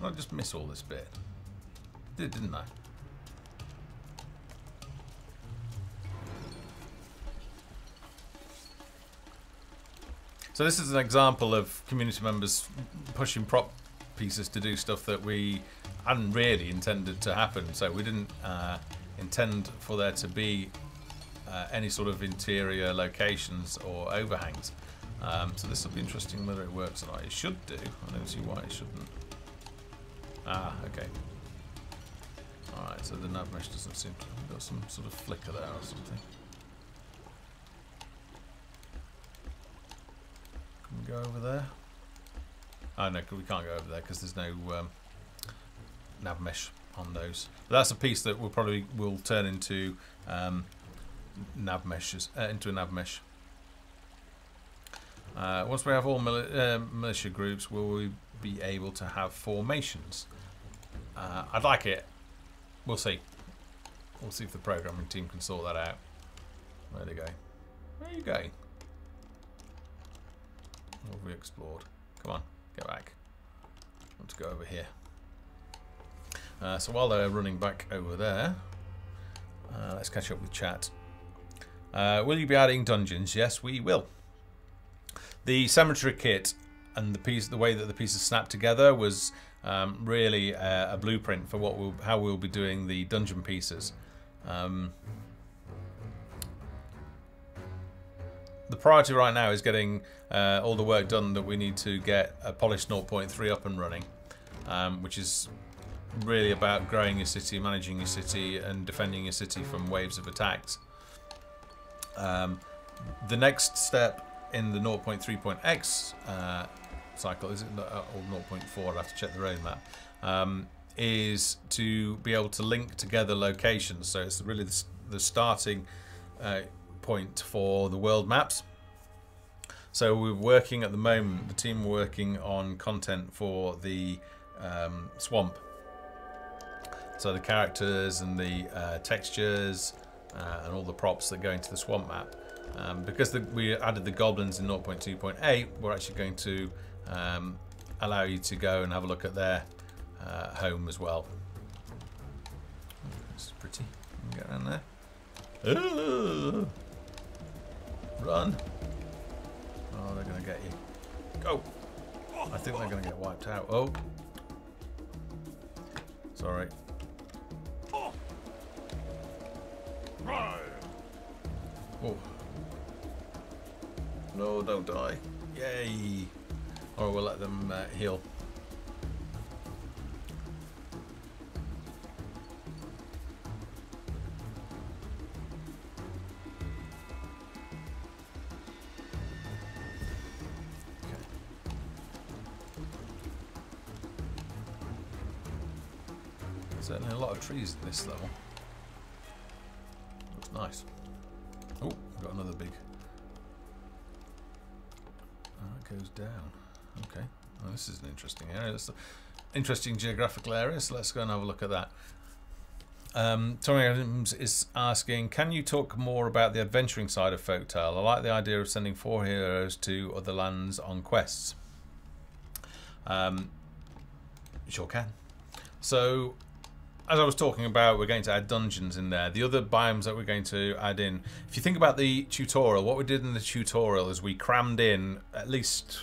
Did I just miss all this bit? Didn't I? So this is an example of community members pushing prop pieces to do stuff that we hadn't really intended to happen. So we didn't intend for there to be any sort of interior locations or overhangs. So this will be interesting whether it works or not. It should do. I don't see why it shouldn't. Ah, okay. Alright, so the nav-mesh doesn't seem to have got some sort of flicker there or something. Can we go over there? Oh no, we can't go over there because there's no nav-mesh on those. But that's a piece that will turn into nav-meshes, into a nav-mesh. Once we have all militia groups, will we be able to have formations? I'd like it. We'll see. We'll see if the programming team can sort that out. Where are they going? Where are you going? What have we explored? Come on, get back. I want to go over here. So while they're running back over there, let's catch up with chat. Will you be adding dungeons? Yes, we will. The cemetery kit and the way that the pieces snap together was really a blueprint for how we'll be doing the dungeon pieces. The priority right now is getting all the work done that we need to get a polished 0.3 up and running, which is really about growing your city, managing your city, and defending your city from waves of attacks. The next step in the 0.3.x cycle, is it or 0.4? I'll have to check the roadmap. Is to be able to link together locations. So it's really the starting point for the world maps. So we're working at the moment. The team are working on content for the swamp. So the characters and the textures and all the props that go into the swamp map. Because we added the goblins in 0.2.8, we're actually going to allow you to go and have a look at their home as well. This is pretty. Get around there. Run! Oh, they're going to get you. Go! I think they're going to get wiped out. Oh! Sorry. Oh. No, don't die. Yay! Or we'll let them heal. Okay. Certainly a lot of trees at this level. Looks nice. Oh, we've got another big. It goes down. Okay. Well, this is an interesting area. It's an interesting geographical area, so let's go and have a look at that. Tommy Adams is asking, can you talk more about the adventuring side of Folktale? I like the idea of sending 4 heroes to other lands on quests. Sure can. So, as I was talking about, we're going to add dungeons in there. The other biomes that we're going to add in, if you think about the tutorial, what we did in the tutorial is we crammed in at least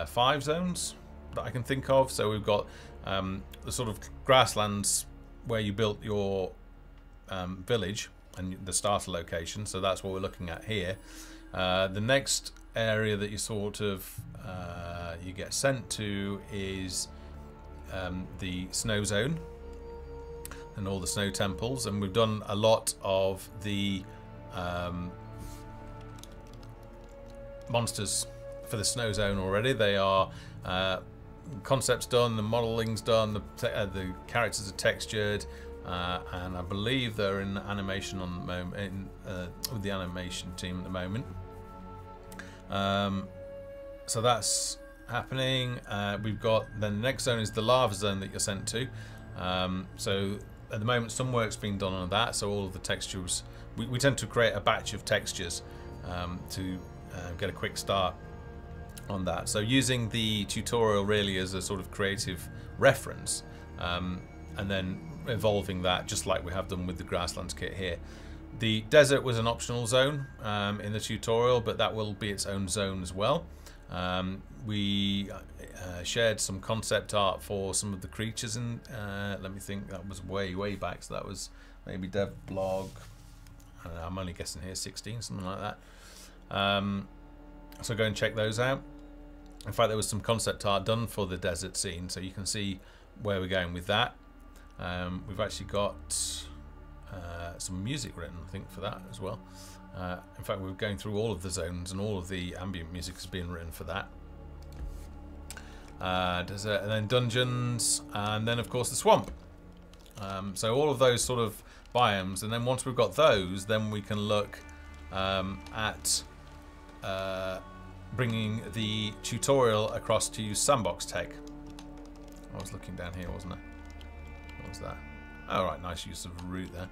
5 zones that I can think of. So we've got the sort of grasslands where you built your village and the starter location. So that's what we're looking at here. The next area that you sort of you get sent to is the snow zone and all the snow temples, and we've done a lot of the monsters for the snow zone already. They are concepts done, the modeling's done, the characters are textured, and I believe they're in animation on the moment, with the animation team at the moment. So that's happening. We've got then the next zone is the lava zone that you're sent to. So at the moment some work's been done on that, so all of the textures, we tend to create a batch of textures to get a quick start on that. So using the tutorial really as a sort of creative reference, and then evolving that just like we have done with the grasslands kit here. The desert was an optional zone in the tutorial, but that will be its own zone as well. We shared some concept art for some of the creatures in, let me think, that was way back, so that was maybe dev blog, I don't know, I'm only guessing here, 16, something like that. So go and check those out. In fact, there was some concept art done for the desert scene, so you can see where we're going with that. We've actually got some music written, I think, for that as well. In fact, we're going through all of the zones, and all of the ambient music has been written for that. Desert, and then dungeons, and then of course the swamp. So all of those sort of biomes, and then once we've got those, then we can look at bringing the tutorial across to use sandbox tech. I was looking down here, wasn't I? What was that? All right, nice use of route there.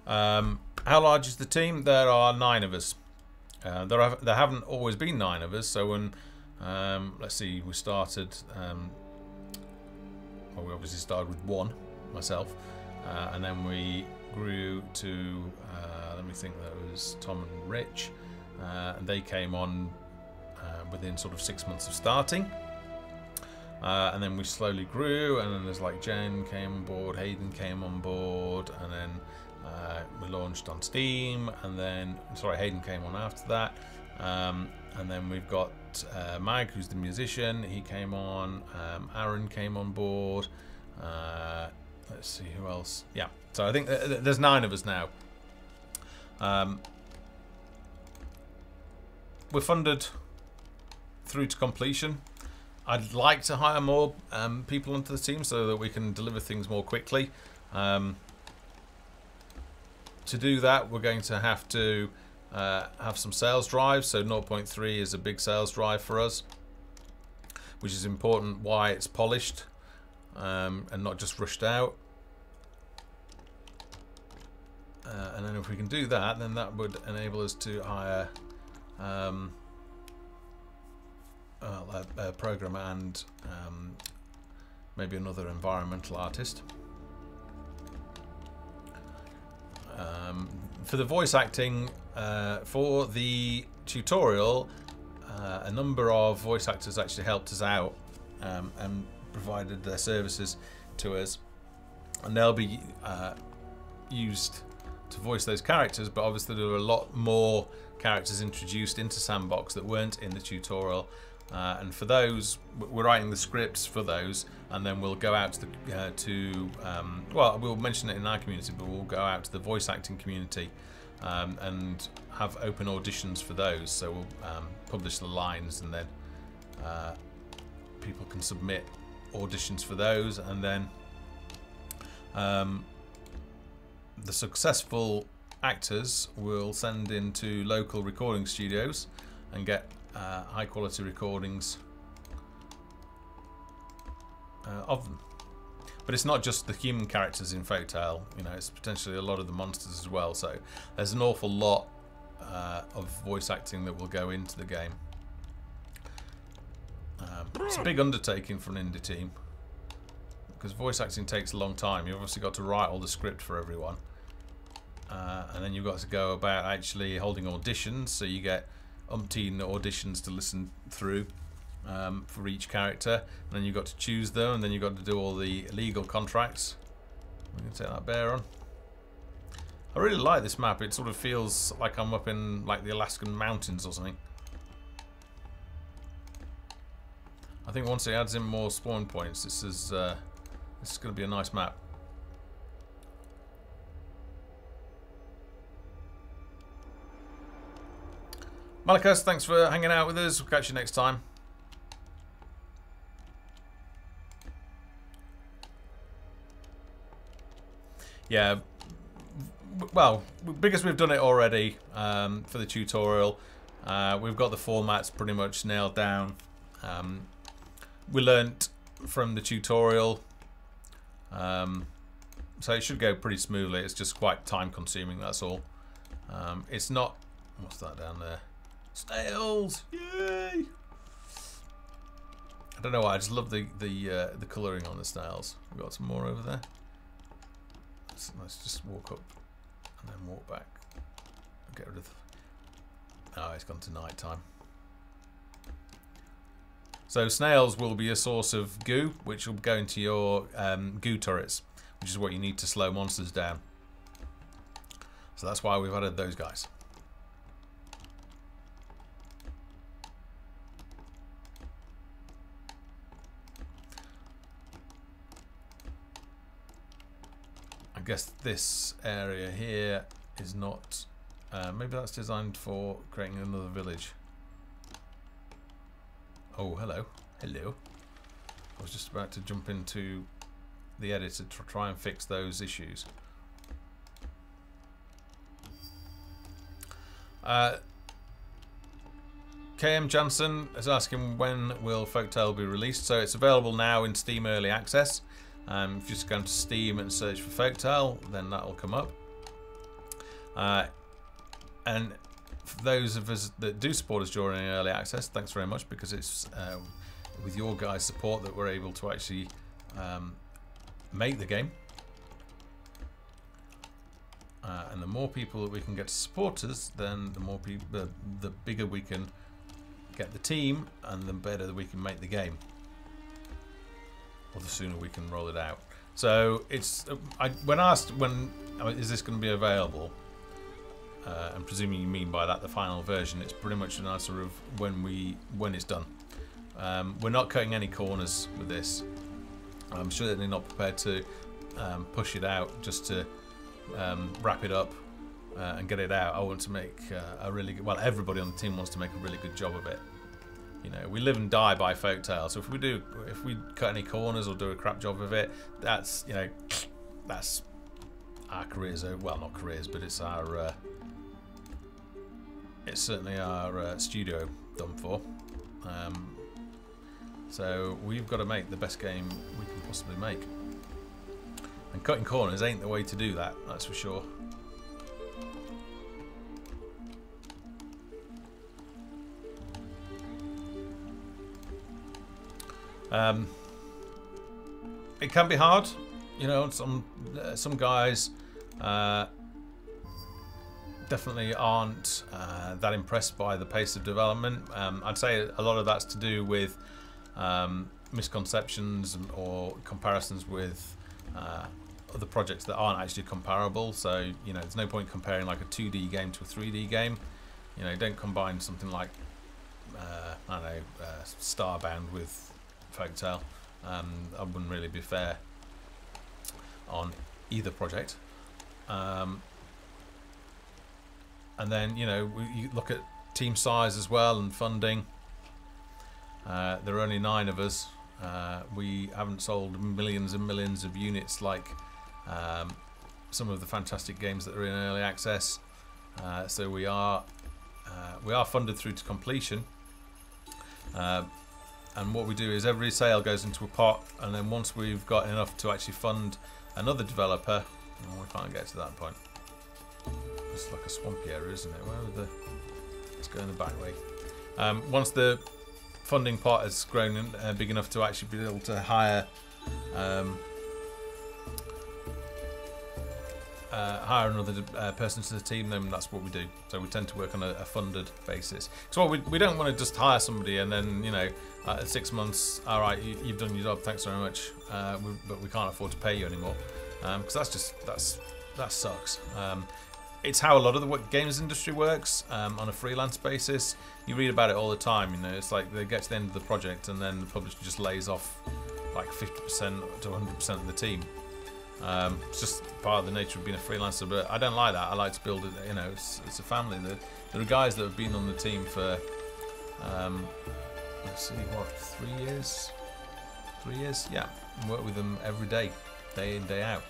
How large is the team? There are 9 of us. There haven't always been 9 of us. So when let's see, we started. Well, we obviously started with 1, myself, and then we grew to. Let me think. That was Tom and Rich, and they came on within sort of 6 months of starting. And then we slowly grew, and then there's like Jen came on board, Hayden came on board, and then we launched on Steam, and then Hayden came on after that, and then we've got Mag, who's the musician, he came on, Aaron came on board, let's see who else, yeah, so I think there's 9 of us now. We're funded through to completion. I'd like to hire more people onto the team so that we can deliver things more quickly. To do that, we're going to have have some sales drive. So 0.3 is a big sales drive for us, which is important why it's polished and not just rushed out. And then if we can do that, then that would enable us to hire a programmer and maybe another environmental artist. For the voice acting, for the tutorial, a number of voice actors actually helped us out and provided their services to us, and they'll be used to voice those characters, but obviously there were a lot more characters introduced into Sandbox that weren't in the tutorial, and for those we're writing the scripts for those, and then we'll go out to well, we'll mention it in our community, but we'll go out to the voice acting community and have open auditions for those. So we'll publish the lines, and then people can submit auditions for those, and then the successful actors will send into local recording studios and get high quality recordings of them. But it's not just the human characters in Folktale, you know, it's potentially a lot of the monsters as well, so there's an awful lot of voice acting that will go into the game. It's a big undertaking for an indie team, because voice acting takes a long time. You've obviously got to write all the script for everyone, and then you've got to go about actually holding auditions, so you get umpteen auditions to listen through for each character, and then you've got to choose them, and then you've got to do all the legal contracts. We can take that bear on. I really like this map. It sort of feels like I'm up in like the Alaskan mountains or something. I think once it adds in more spawn points, this is going to be a nice map. Malakas, thanks for hanging out with us. We'll catch you next time. Yeah, well, because we've done it already for the tutorial, we've got the formats pretty much nailed down. We learnt from the tutorial, so it should go pretty smoothly. It's just quite time consuming, that's all. It's not... What's that down there? Snails! Yay! I don't know why, I just love the colouring on the snails. We've got some more over there. Let's just walk up and then walk back. Get rid of... Oh, it's gone to night time. So snails will be a source of goo, which will go into your goo turrets, which is what you need to slow monsters down. So that's why we've added those guys. I guess this area here is not... maybe that's designed for creating another village. Oh, hello. Hello. I was just about to jump into the editor to try and fix those issues. KM Jansen is asking when will Folktale be released. So it's available now in Steam Early Access. If you just go to Steam and search for Folktale, then that will come up. And for those of us that do support us during Early Access, thanks very much, because it's with your guys' support that we're able to actually make the game. And the more people that we can get to support us, then the more people, the bigger we can get the team, and the better that we can make the game, or the sooner we can roll it out. So it's when asked is this going to be available, and presuming you mean by that the final version, it's pretty much an answer of when it's done. We're not cutting any corners with this. I'm certainly not prepared to push it out just to wrap it up and get it out. I want to make a really good, well, everybody on the team wants to make a really good job of it. You know, we live and die by Folktale, so if we cut any corners or do a crap job of it, that's, you know, that's our careers. Well, not careers, but it's our it's certainly our studio done for. So we've got to make the best game we can possibly make, and cutting corners ain't the way to do that, that's for sure. It can be hard, you know. Some guys definitely aren't that impressed by the pace of development. I'd say a lot of that's to do with misconceptions or comparisons with other projects that aren't actually comparable. So, you know, there's no point comparing like a 2D game to a 3D game. You know, don't combine something like I don't know, Starbound with Folktale. That wouldn't really be fair on either project. And then, you know, you look at team size as well and funding. There are only 9 of us. We haven't sold millions and millions of units like some of the fantastic games that are in early access. So we are funded through to completion. And what we do is every sale goes into a pot, and then once we've got enough to actually fund another developer, we can't get to that point. It's like a swampy area, isn't it? Let's go in the back way. Once the funding pot has grown big enough to actually be able to hire another person to the team, then that's what we do. So we tend to work on a funded basis. So we don't want to just hire somebody and then, you know, at 6 months, all right, you've done your job, thanks very much, but we can't afford to pay you anymore, because that sucks. It's how a lot of the games industry works on a freelance basis. You read about it all the time. You know, it's like they get to the end of the project and then the publisher just lays off like 50% to 100% of the team. It's just part of the nature of being a freelancer, but I don't like that. I like to build it, you know, it's a family. There are guys that have been on the team for let's see, what, 3 years? 3 years? Yeah, I work with them every day in, day out.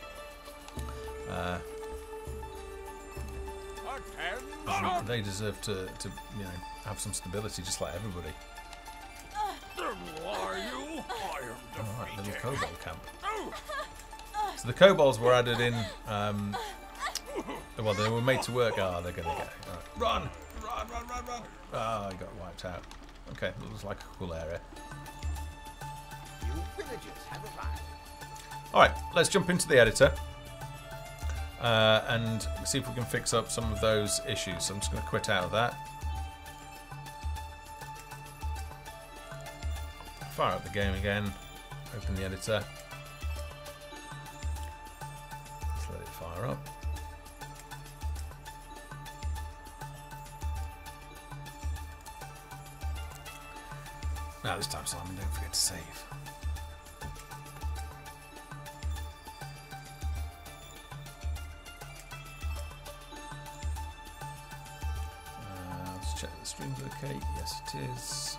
They deserve to you know, have some stability just like everybody. Alright, little kobold camp. So the kobolds were added in, well, they were made to work. Oh, they're gonna get right. Run! Oh, I got wiped out. Okay, it looks like a cool area. New villagers have arrived. Alright, let's jump into the editor and see if we can fix up some of those issues. So I'm just going to quit out of that. Fire up the game again, open the editor, let's let it fire up. Now this time, Simon, don't forget to save. Let's check the stream's okay. Yes, it is.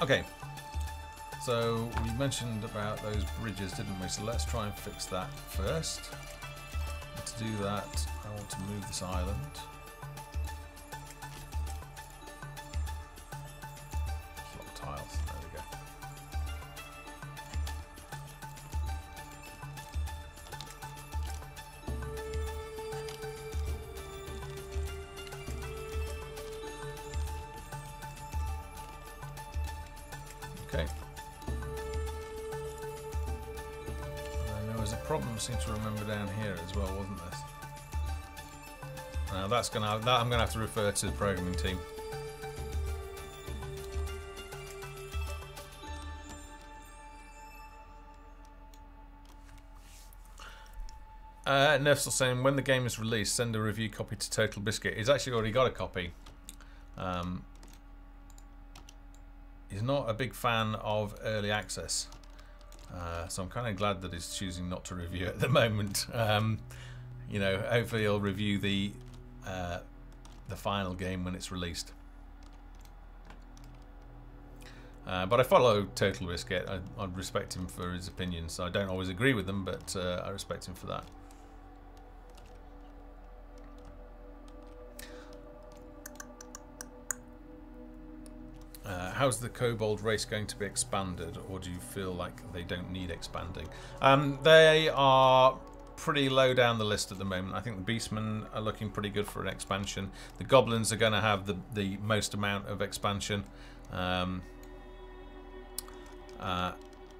Okay, so we mentioned about those bridges, didn't we? So let's try and fix that first. And to do that, I want to move this island. There's a lot of tiles. There we go. Okay. And there was a problem, I seem to remember, down here as well, wasn't there? Now that's I'm gonna have to refer to the programming team. Nerf's still saying when the game is released, send a review copy to Total Biscuit. He's actually already got a copy. He's not a big fan of early access, so I'm kind of glad that he's choosing not to review it at the moment. You know, hopefully he'll review the final game when it's released. But I follow Total Biscuit. I respect him for his opinions. So I don't always agree with them, but I respect him for that. How's the Kobold race going to be expanded, or do you feel like they don't need expanding? They are pretty low down the list at the moment. I think the Beastmen are looking pretty good for an expansion. The Goblins are going to have the most amount of expansion. And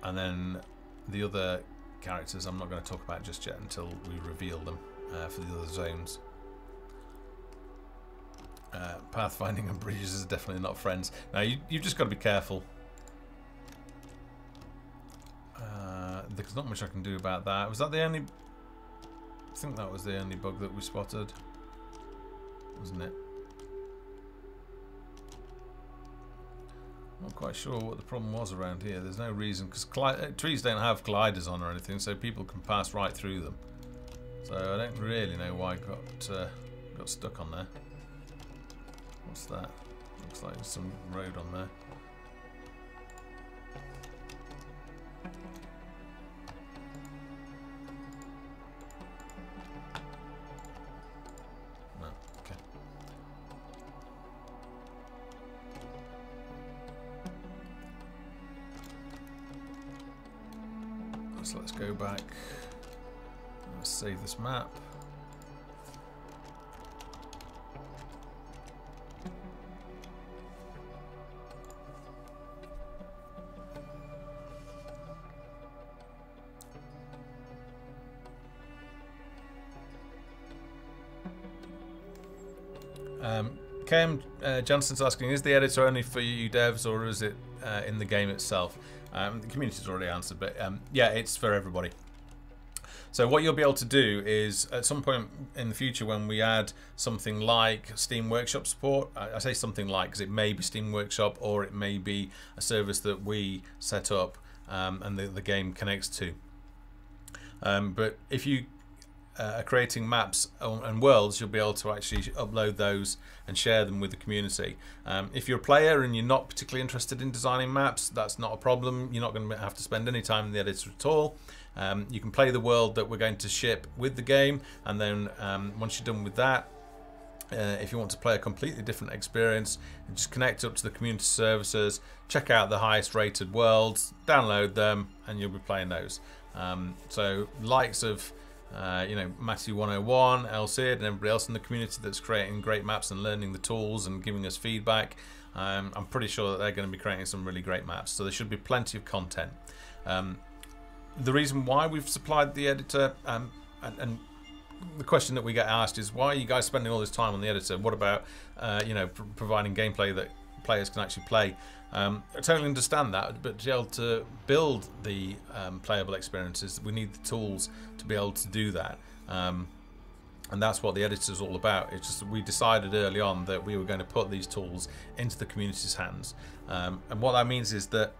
then the other characters I'm not going to talk about just yet until we reveal them for the other zones. Pathfinding and bridges are definitely not friends. Now you've just got to be careful. There's not much I can do about that. Was that the only... I think that was the only bug that we spotted, wasn't it? Not quite sure what the problem was around here. There's no reason, because trees don't have gliders on or anything, so people can pass right through them. So I don't really know why I got stuck on there. What's that? Looks like there's some road on there. No, okay. So let's go back. Let's save this map. KM Johnson's asking, is the editor only for you devs, or is it in the game itself? The community's already answered, but yeah, it's for everybody. So what you'll be able to do is, at some point in the future, when we add something like Steam Workshop support, I say something like because it may be Steam Workshop, or it may be a service that we set up and the game connects to. But if you are creating maps and worlds, you'll be able to actually upload those and share them with the community. If you're a player and you're not particularly interested in designing maps, that's not a problem. You're not going to have to spend any time in the editor at all. You can play the world that we're going to ship with the game, and then once you're done with that, if you want to play a completely different experience, just connect up to the community services, check out the highest rated worlds, download them, and you'll be playing those. So likes of you know, Matthew 101, Elsid, and everybody else in the community that's creating great maps and learning the tools and giving us feedback, I'm pretty sure that they're going to be creating some really great maps, so there should be plenty of content. The reason why we've supplied the editor and the question that we get asked is, why are you guys spending all this time on the editor? What about you know, providing gameplay that players can actually play? I totally understand that, but to be able to build the playable experiences, we need the tools to be able to do that. And that's what the editor is all about. It's just we decided early on that we were going to put these tools into the community's hands. And what that means is that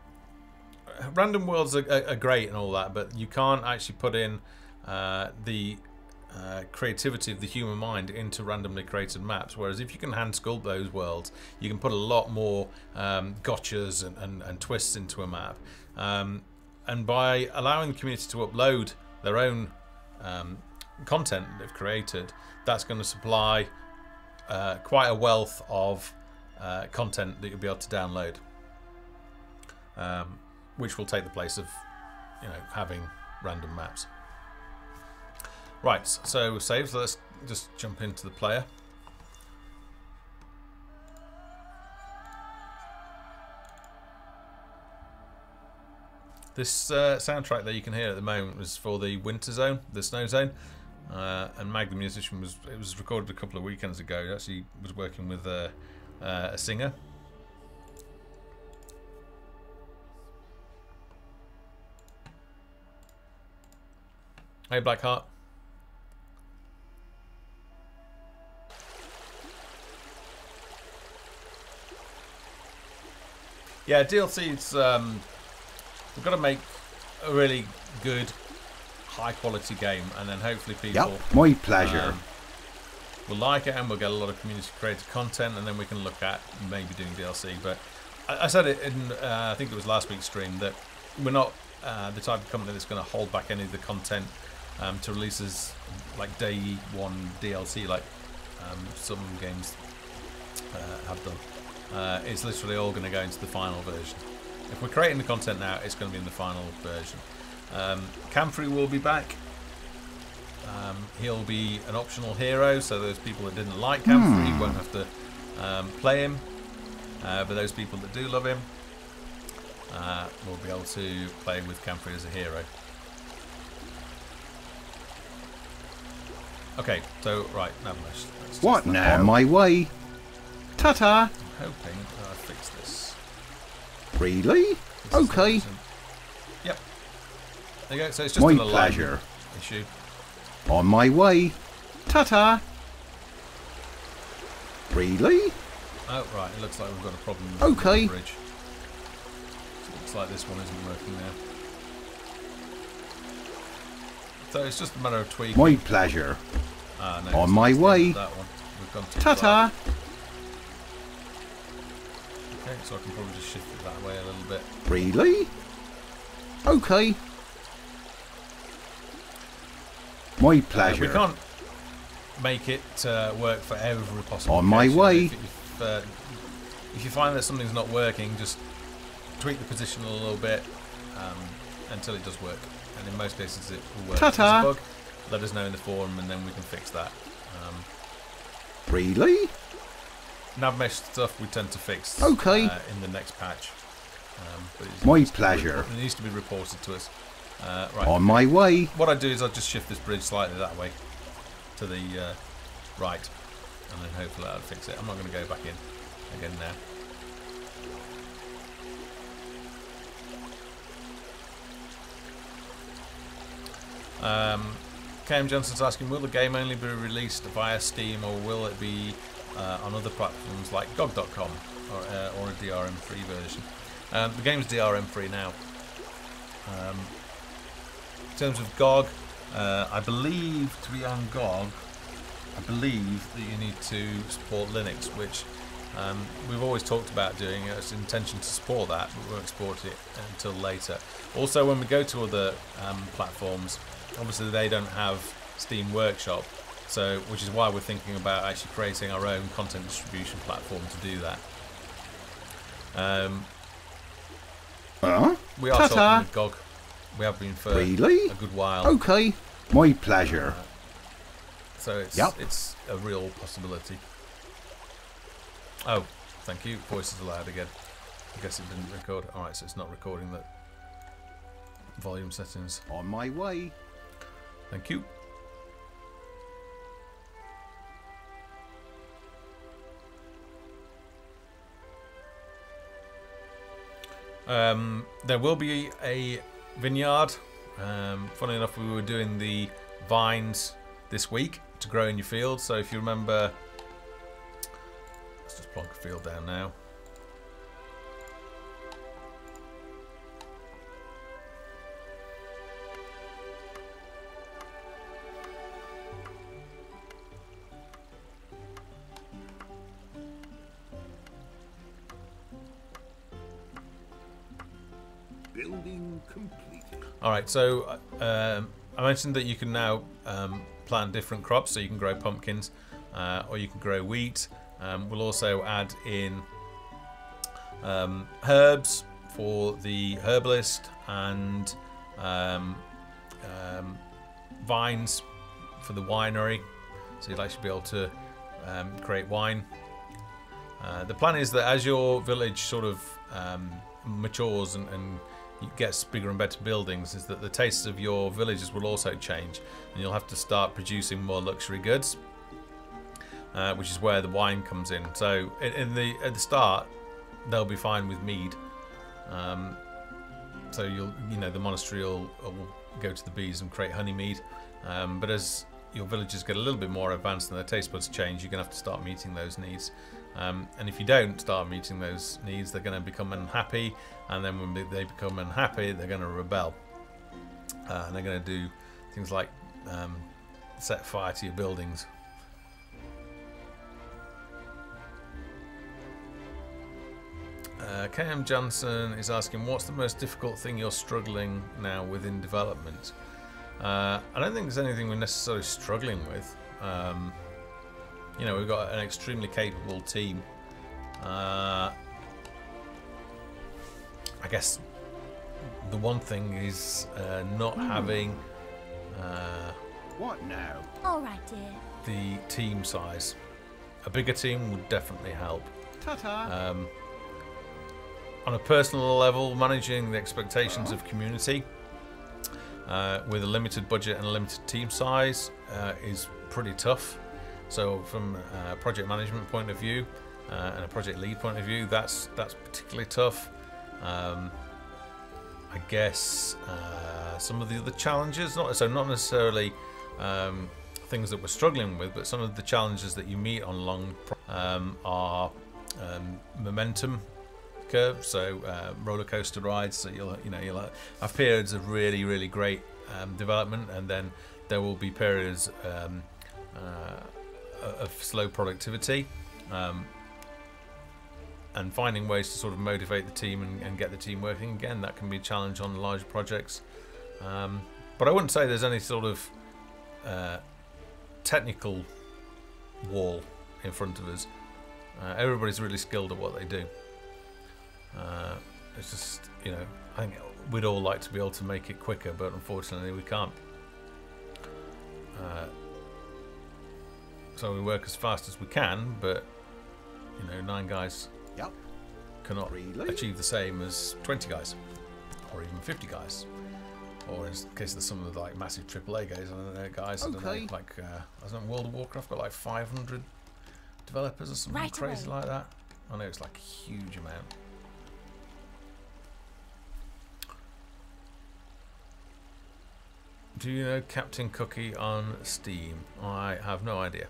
random worlds are great and all that, but you can't actually put in the creativity of the human mind into randomly created maps. Whereas if you can hand sculpt those worlds, you can put a lot more gotchas and twists into a map. And by allowing the community to upload their own content that they've created, that's going to supply quite a wealth of content that you'll be able to download, which will take the place of, you know, having random maps. Right, so save. So let's just jump into the player. This soundtrack that you can hear at the moment was for the winter zone, the snow zone. And Mag the musician was recorded a couple of weekends ago. He actually was working with a singer. Hey Blackheart. Yeah, DLC's we've got to make a really good, high quality game, and then hopefully people my pleasure will like it, and we'll get a lot of community created content, and then we can look at maybe doing DLC. But I said it in I think it was last week's stream that we're not the type of company that's going to hold back any of the content to release as like day one DLC like some games have done. It's literally all going to go into the final version. If we're creating the content now, it's going to be in the final version. Camfrey will be back. He'll be an optional hero, so those people that didn't like Camfrey won't have to play him. But those people that do love him will be able to play with Camfrey as a hero. Okay, so right, Nav-mesh. What now? On my way. Ta-ta. I'm hoping that I fix this. Really? Okay. Yep. There you go. So it's just my an pleasure. Issue. On my way. Ta-ta. Really? Oh right, it looks like we've got a problem with okay. the bridge. So it looks like this one isn't working now. So it's just a matter of tweaking. My pleasure. No, on my way. That one. We've gone too ta-ta. far. Okay, so I can probably just shift it that way a little bit. Really? Okay. My pleasure. We can't make it work for every possible on my way. If you find that something's not working, just tweak the position a little bit until it does work. And in most cases it will work. Ta-ta. If it's a bug, let us know in the forum and then we can fix that. Really? Nav-mesh stuff we tend to fix okay. In the next patch. But my pleasure. It needs to be reported to us. Right. On my way. What I do is I just shift this bridge slightly that way to the right, and then hopefully that'll fix it. I'm not going to go back in again now. KM Johnson's asking, will the game only be released via Steam, or will it be on other platforms like GOG.com or a DRM-free version? The game's DRM-free now. In terms of GOG, I believe to be on GOG, I believe that you need to support Linux, which we've always talked about doing. It's intention to support that, but we won't export it until later. Also, when we go to other platforms, obviously they don't have Steam Workshop, so which is why we're thinking about actually creating our own content distribution platform to do that. We are talking with GOG. We have been for really? a good while. Okay, my pleasure. So it's a real possibility. Oh, thank you. Voices allowed again. I guess it didn't record. Alright, so it's not recording the volume settings. On my way. Thank you. There will be a vineyard. Funny enough, we were doing the vines this week to grow in your field. So if you remember, let's just plonk a field down now. Building completed. Alright, so I mentioned that you can now plant different crops, so you can grow pumpkins or you can grow wheat. We'll also add in herbs for the herbalist and vines for the winery, so you'll actually be able to create wine. The plan is that as your village sort of matures and gets bigger and better buildings, is that the tastes of your villages will also change, and you'll have to start producing more luxury goods, which is where the wine comes in. So at the start, they'll be fine with mead. So the monastery will go to the bees and create honey mead. But as your villages get a little bit more advanced and their taste buds change, you're gonna have to start meeting those needs. And if you don't start meeting those needs, they're going to become unhappy, and then when they become unhappy, they're going to rebel, and they're going to do things like set fire to your buildings. KM Johnson is asking, what's the most difficult thing you're struggling now within development? I don't think there's anything we're necessarily struggling with. We've got an extremely capable team. I guess the one thing is not having What now? All right, dear. the team size. A bigger team would definitely help. Ta-ta. On a personal level, managing the expectations of community with a limited budget and a limited team size is pretty tough. So from a project management point of view and a project lead point of view, that's particularly tough. I guess some of the other challenges, not necessarily things that we're struggling with, but some of the challenges that you meet on long are momentum curves, so roller coaster rides. So you'll have periods of really great development, and then there will be periods of slow productivity, and finding ways to sort of motivate the team and get the team working again. That can be a challenge on larger projects, but I wouldn't say there's any sort of technical wall in front of us. Everybody's really skilled at what they do. It's just, I think we'd all like to be able to make it quicker, but unfortunately we can't. So we work as fast as we can, but 9 guys cannot achieve the same as 20 guys, or even 50 guys, or in case of some of the like massive AAA guys. I don't know, guys. I don't know, like World of Warcraft got like 500 developers or something crazy like that. I know it's like a huge amount. Do you know Captain Cookie on Steam? I have no idea.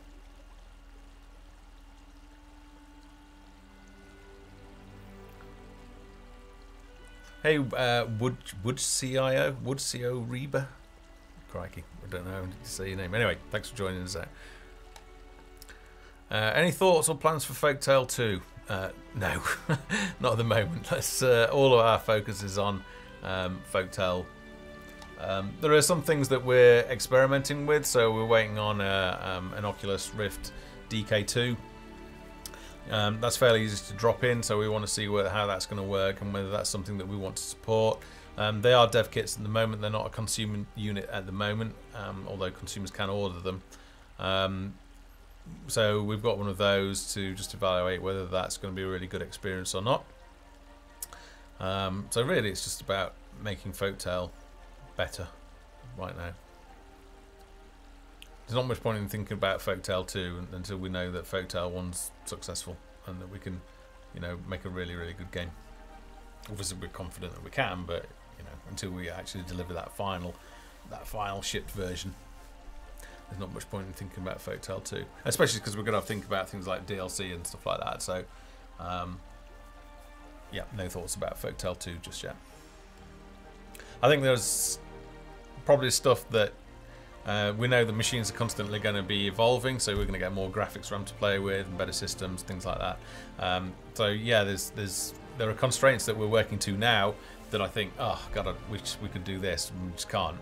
Hey, Wood CIO Reba. Crikey, I don't know how to say your name. Anyway, thanks for joining us out. Any thoughts or plans for Folktale 2? No, not at the moment. All of our focus is on Folktale. There are some things that we're experimenting with, so we're waiting on an Oculus Rift DK2. That's fairly easy to drop in, so we want to see how that's going to work and whether that's something that we want to support. They are dev kits at the moment. They're not a consumer unit at the moment, although consumers can order them. So we've got one of those to just evaluate whether that's going to be a really good experience or not. So really it's just about making Folktale better right now. There's not much point in thinking about Folktale 2 until we know that Folktale 1's successful and that we can, make a really good game. Obviously, we're confident that we can, but you know, until we actually deliver that final shipped version, there's not much point in thinking about Folktale 2, especially because we're going to have to think about things like DLC and stuff like that. So, yeah, no thoughts about Folktale 2 just yet. I think there's probably stuff that we know the machines are constantly going to be evolving, so we're going to get more graphics RAM to play with and better systems, things like that. So yeah, there are constraints that we're working to now that I think, oh god, I wish we could do this, and we just can't.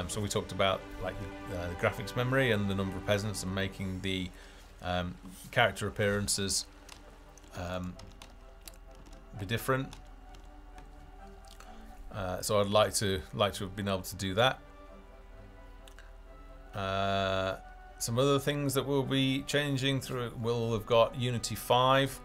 So we talked about like the graphics memory and the number of peasants, and making the character appearances be different. So I'd like to have been able to do that. Some other things that we'll be changing through, we'll have got Unity 5.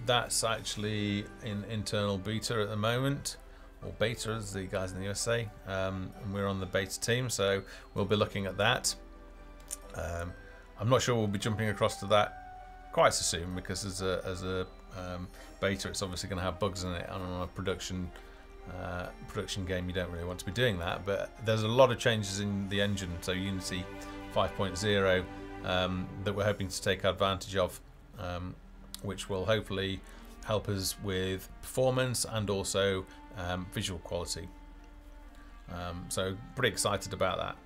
That's actually in internal beta at the moment, or beta as the guys in the US say, and we're on the beta team, so we'll be looking at that. I'm not sure we'll be jumping across to that quite so soon, because as a beta, it's obviously going to have bugs in it, and on a production game you don't really want to be doing that. But there's a lot of changes in the engine, so Unity 5.0 that we're hoping to take advantage of, which will hopefully help us with performance and also visual quality. So pretty excited about that.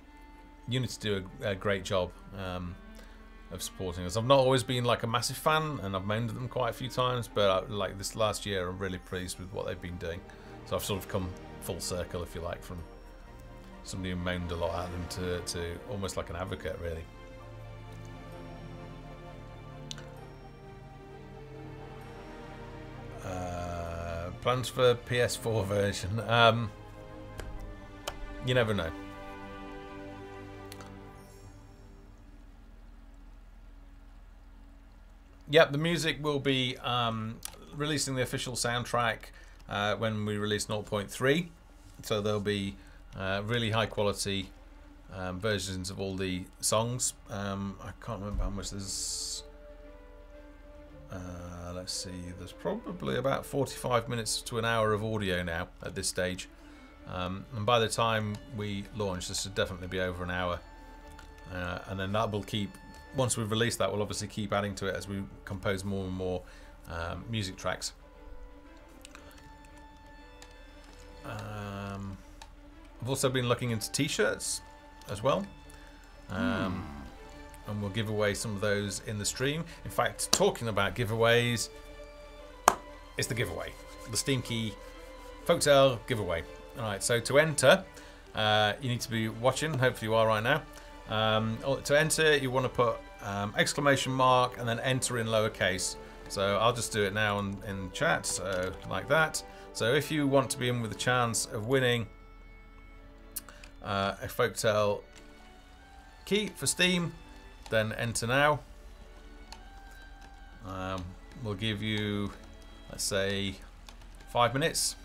Unity do a great job of supporting us. I've not always been like a massive fan, and I've moaned at them quite a few times, but like this last year I'm really pleased with what they've been doing. So I've sort of come full circle, if you like, from somebody who moaned a lot at them to almost like an advocate, really. Plans for PS4 version? You never know. Yep, the music will be releasing the official soundtrack when we release 0.3, so there'll be really high quality versions of all the songs. I can't remember how much there's. Let's see, there's probably about 45 minutes to an hour of audio now at this stage, and by the time we launch, this should definitely be over an hour, and then that will keep. Once we've released that, we'll obviously keep adding to it as we compose more and more music tracks. I've also been looking into t-shirts as well, and we'll give away some of those in the stream. In fact, talking about giveaways, it's the giveaway, the Steam Key Folktale giveaway. Alright, so to enter, you need to be watching, hopefully you are right now. To enter, you want to put exclamation mark and then enter in lowercase. So I'll just do it now in chat, so like that. So if you want to be in with a chance of winning a Folktale key for Steam, then enter now. We'll give you, let's say, 5 minutes.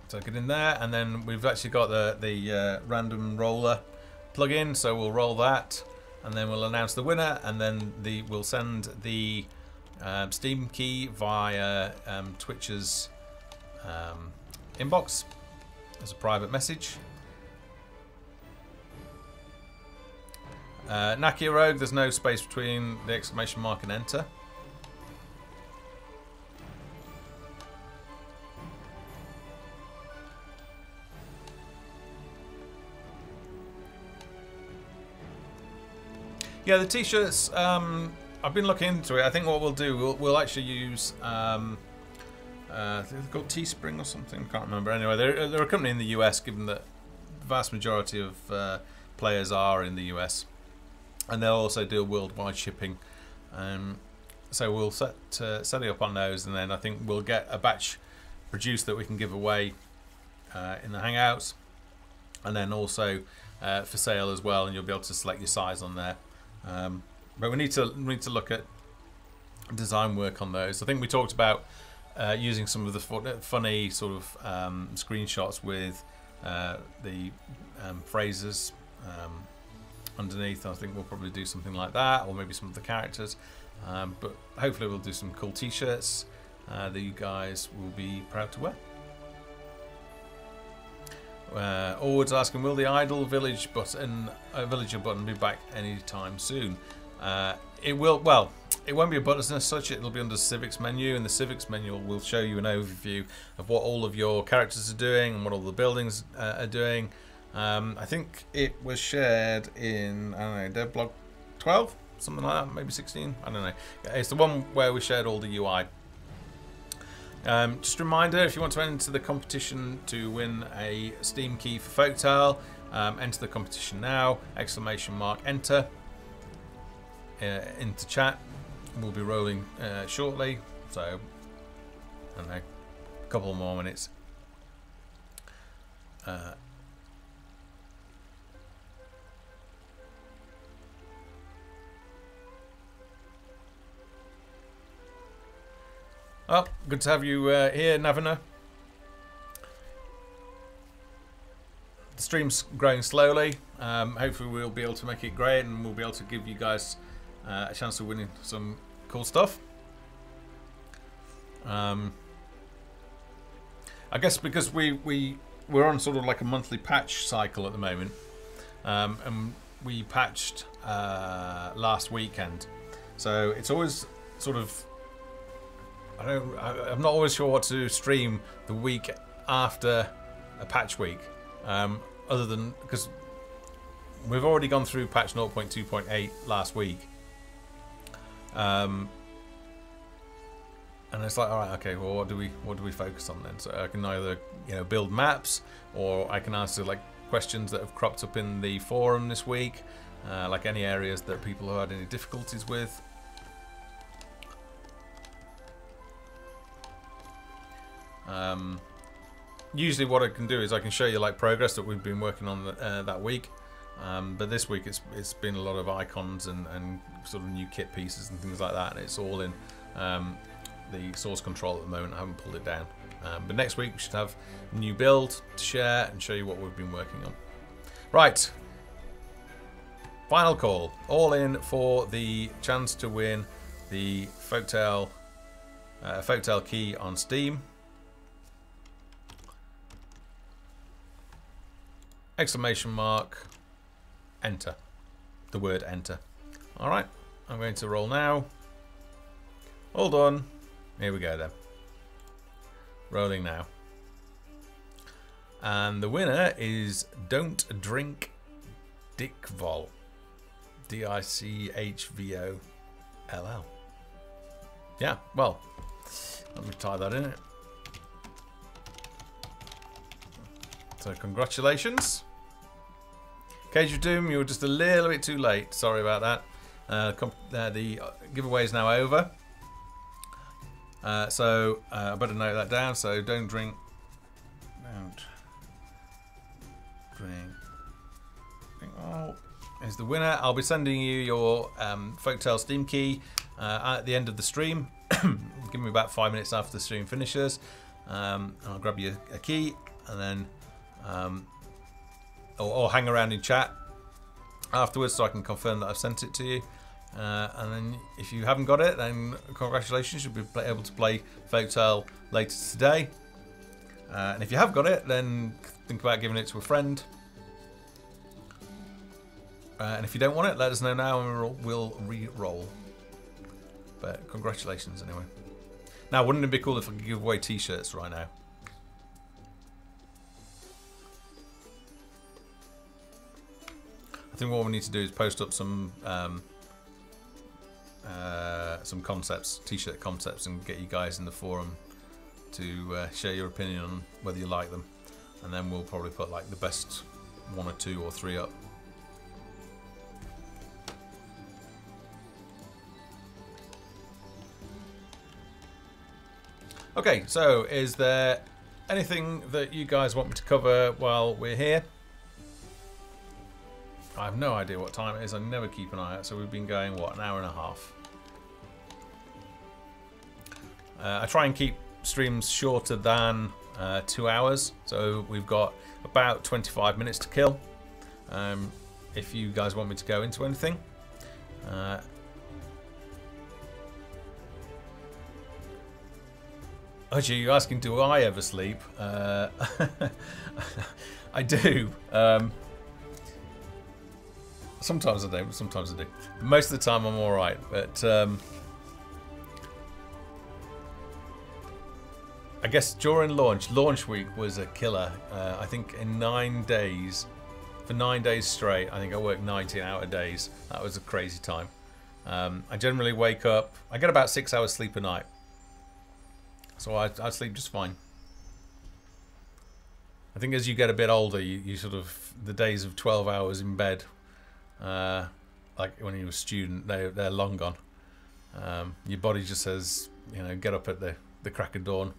So get in there, and then we've actually got the random roller plugin, so we'll roll that, and then we'll announce the winner, and then we'll send the Steam key via Twitch's inbox as a private message. Nakia Rogue, there's no space between the exclamation mark and enter. Yeah, the t-shirts, I've been looking into it. I think what we'll do, we'll actually use, they've got Teespring or something, can't remember. Anyway, they're a company in the US, given that the vast majority of players are in the US. And they'll also do worldwide shipping. So we'll set it up on those, and then I think we'll get a batch produced that we can give away in the Hangouts, and then also for sale as well, and you'll be able to select your size on there. But we need to look at design work on those. I think we talked about using some of the funny sort of screenshots with the phrases underneath. I think we'll probably do something like that, or maybe some of the characters. But hopefully we'll do some cool t-shirts that you guys will be proud to wear. Orwood's asking, will the idle villager button be back anytime soon? It will. Well, it won't be a button as such. It'll be under the civics menu, and the civics menu will show you an overview of what all of your characters are doing and what all the buildings are doing. I think it was shared in, I don't know, Dev Blog 12, something like that, maybe 16. I don't know. It's the one where we shared all the UI. Just a reminder, if you want to enter the competition to win a Steam key for Folktale, enter the competition now, ! Enter into chat. We'll be rolling shortly, so I don't know, a couple more minutes. Oh, good to have you here, Navina. The stream's growing slowly. Hopefully we'll be able to make it great, and we'll be able to give you guys a chance of winning some cool stuff. I guess because we're on sort of like a monthly patch cycle at the moment, and we patched last weekend, so it's always sort of, I'm not always sure what to stream the week after a patch week, other than because we've already gone through patch 0.2.8 last week, and it's like, all right, okay, well, what do we focus on then? So I can either, you know, build maps, or I can answer like questions that have cropped up in the forum this week, like any areas that people have had any difficulties with. Usually what I can do is I can show you like progress that we've been working on that week, but this week it's been a lot of icons and sort of new kit pieces and things like that, and it's all in the source control at the moment. I haven't pulled it down, but next week we should have a new build to share and show you what we've been working on. Right, final call, all in for the chance to win the Folktale key on Steam. ! Enter. The word enter. Alright, I'm going to roll now. All done. Here we go then. Rolling now. And the winner is Don't Drink Dickvoll. D-I-C-H-V-O-L-L. Yeah, well, let me tie that in it. So congratulations. Cage of Doom, you were just a little bit too late. Sorry about that. The giveaway is now over. So I better note that down. So don't drink all is the winner. I'll be sending you your Folktale Steam key at the end of the stream. Give me about 5 minutes after the stream finishes. I'll grab you a key, and then or hang around in chat afterwards so I can confirm that I've sent it to you. And then if you haven't got it, then congratulations, you'll be able to play Folktale later today. And if you have got it, then think about giving it to a friend. And if you don't want it, let us know now and we'll re-roll. But congratulations anyway. Now, wouldn't it be cool if I could give away t-shirts right now? I think what we need to do is post up some concepts, t-shirt concepts, and get you guys in the forum to share your opinion on whether you like them, and then we'll probably put like the best 1 or 2 or 3 up. Okay, so is there anything that you guys want me to cover while we're here? I have no idea what time it is. I never keep an eye out. So we've been going, what, an hour and a half. I try and keep streams shorter than 2 hours. So we've got about 25 minutes to kill. If you guys want me to go into anything. Actually, you're asking, do I ever sleep? I do. Sometimes I don't, but sometimes I do. But most of the time I'm alright. But I guess during launch week was a killer. I think in 9 days, for 9 days straight, I think I worked 19-hour days. That was a crazy time. I generally wake up, I get about 6 hours sleep a night. So I sleep just fine. I think as you get a bit older, you sort of, the days of 12 hours in bed, like when you were a student, they're long gone. Your body just says, you know, get up at the crack of dawn.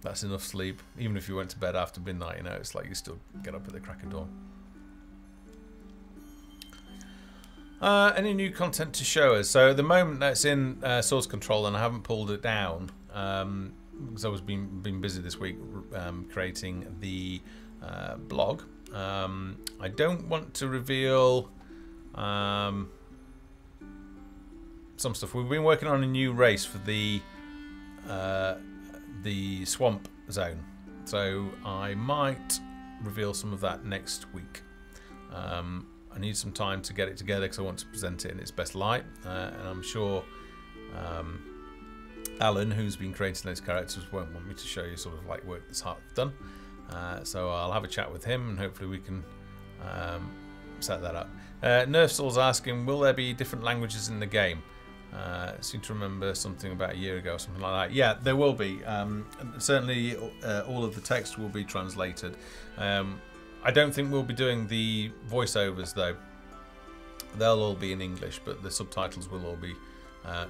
That's enough sleep. Even if you went to bed after midnight, you know, it's like you still get up at the crack of dawn. Any new content to show us? So at the moment that's in source control and I haven't pulled it down because I was been busy this week creating the blog. I don't want to reveal some stuff. We've been working on a new race for the swamp zone, so I might reveal some of that next week. I need some time to get it together because I want to present it in its best light, and I'm sure Alan, who's been creating those characters, won't want me to show you sort of like work that's half done. So I'll have a chat with him and hopefully we can set that up. Nerfsoul's asking, will there be different languages in the game? I seem to remember something about a year ago or something like that. Yeah, there will be. Certainly all of the text will be translated. I don't think we'll be doing the voiceovers though. They'll all be in English, but the subtitles will all be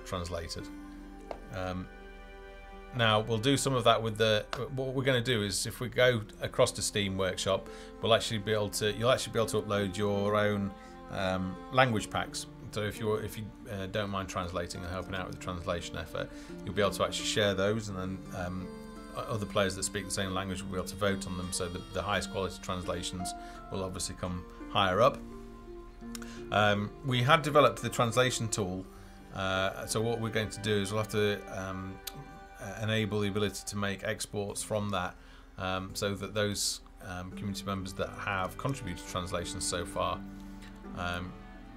translated. Now we'll do some of that with the. What we're going to do is, if we go across to Steam Workshop, we'll actually be able to. You'll actually be able to upload your own language packs. So if you don't mind translating and helping out with the translation effort, you'll be able to actually share those, and then other players that speak the same language will be able to vote on them. So the highest quality translations will obviously come higher up. We had developed the translation tool. So what we're going to do is we'll have to enable the ability to make exports from that, so that those community members that have contributed translations so far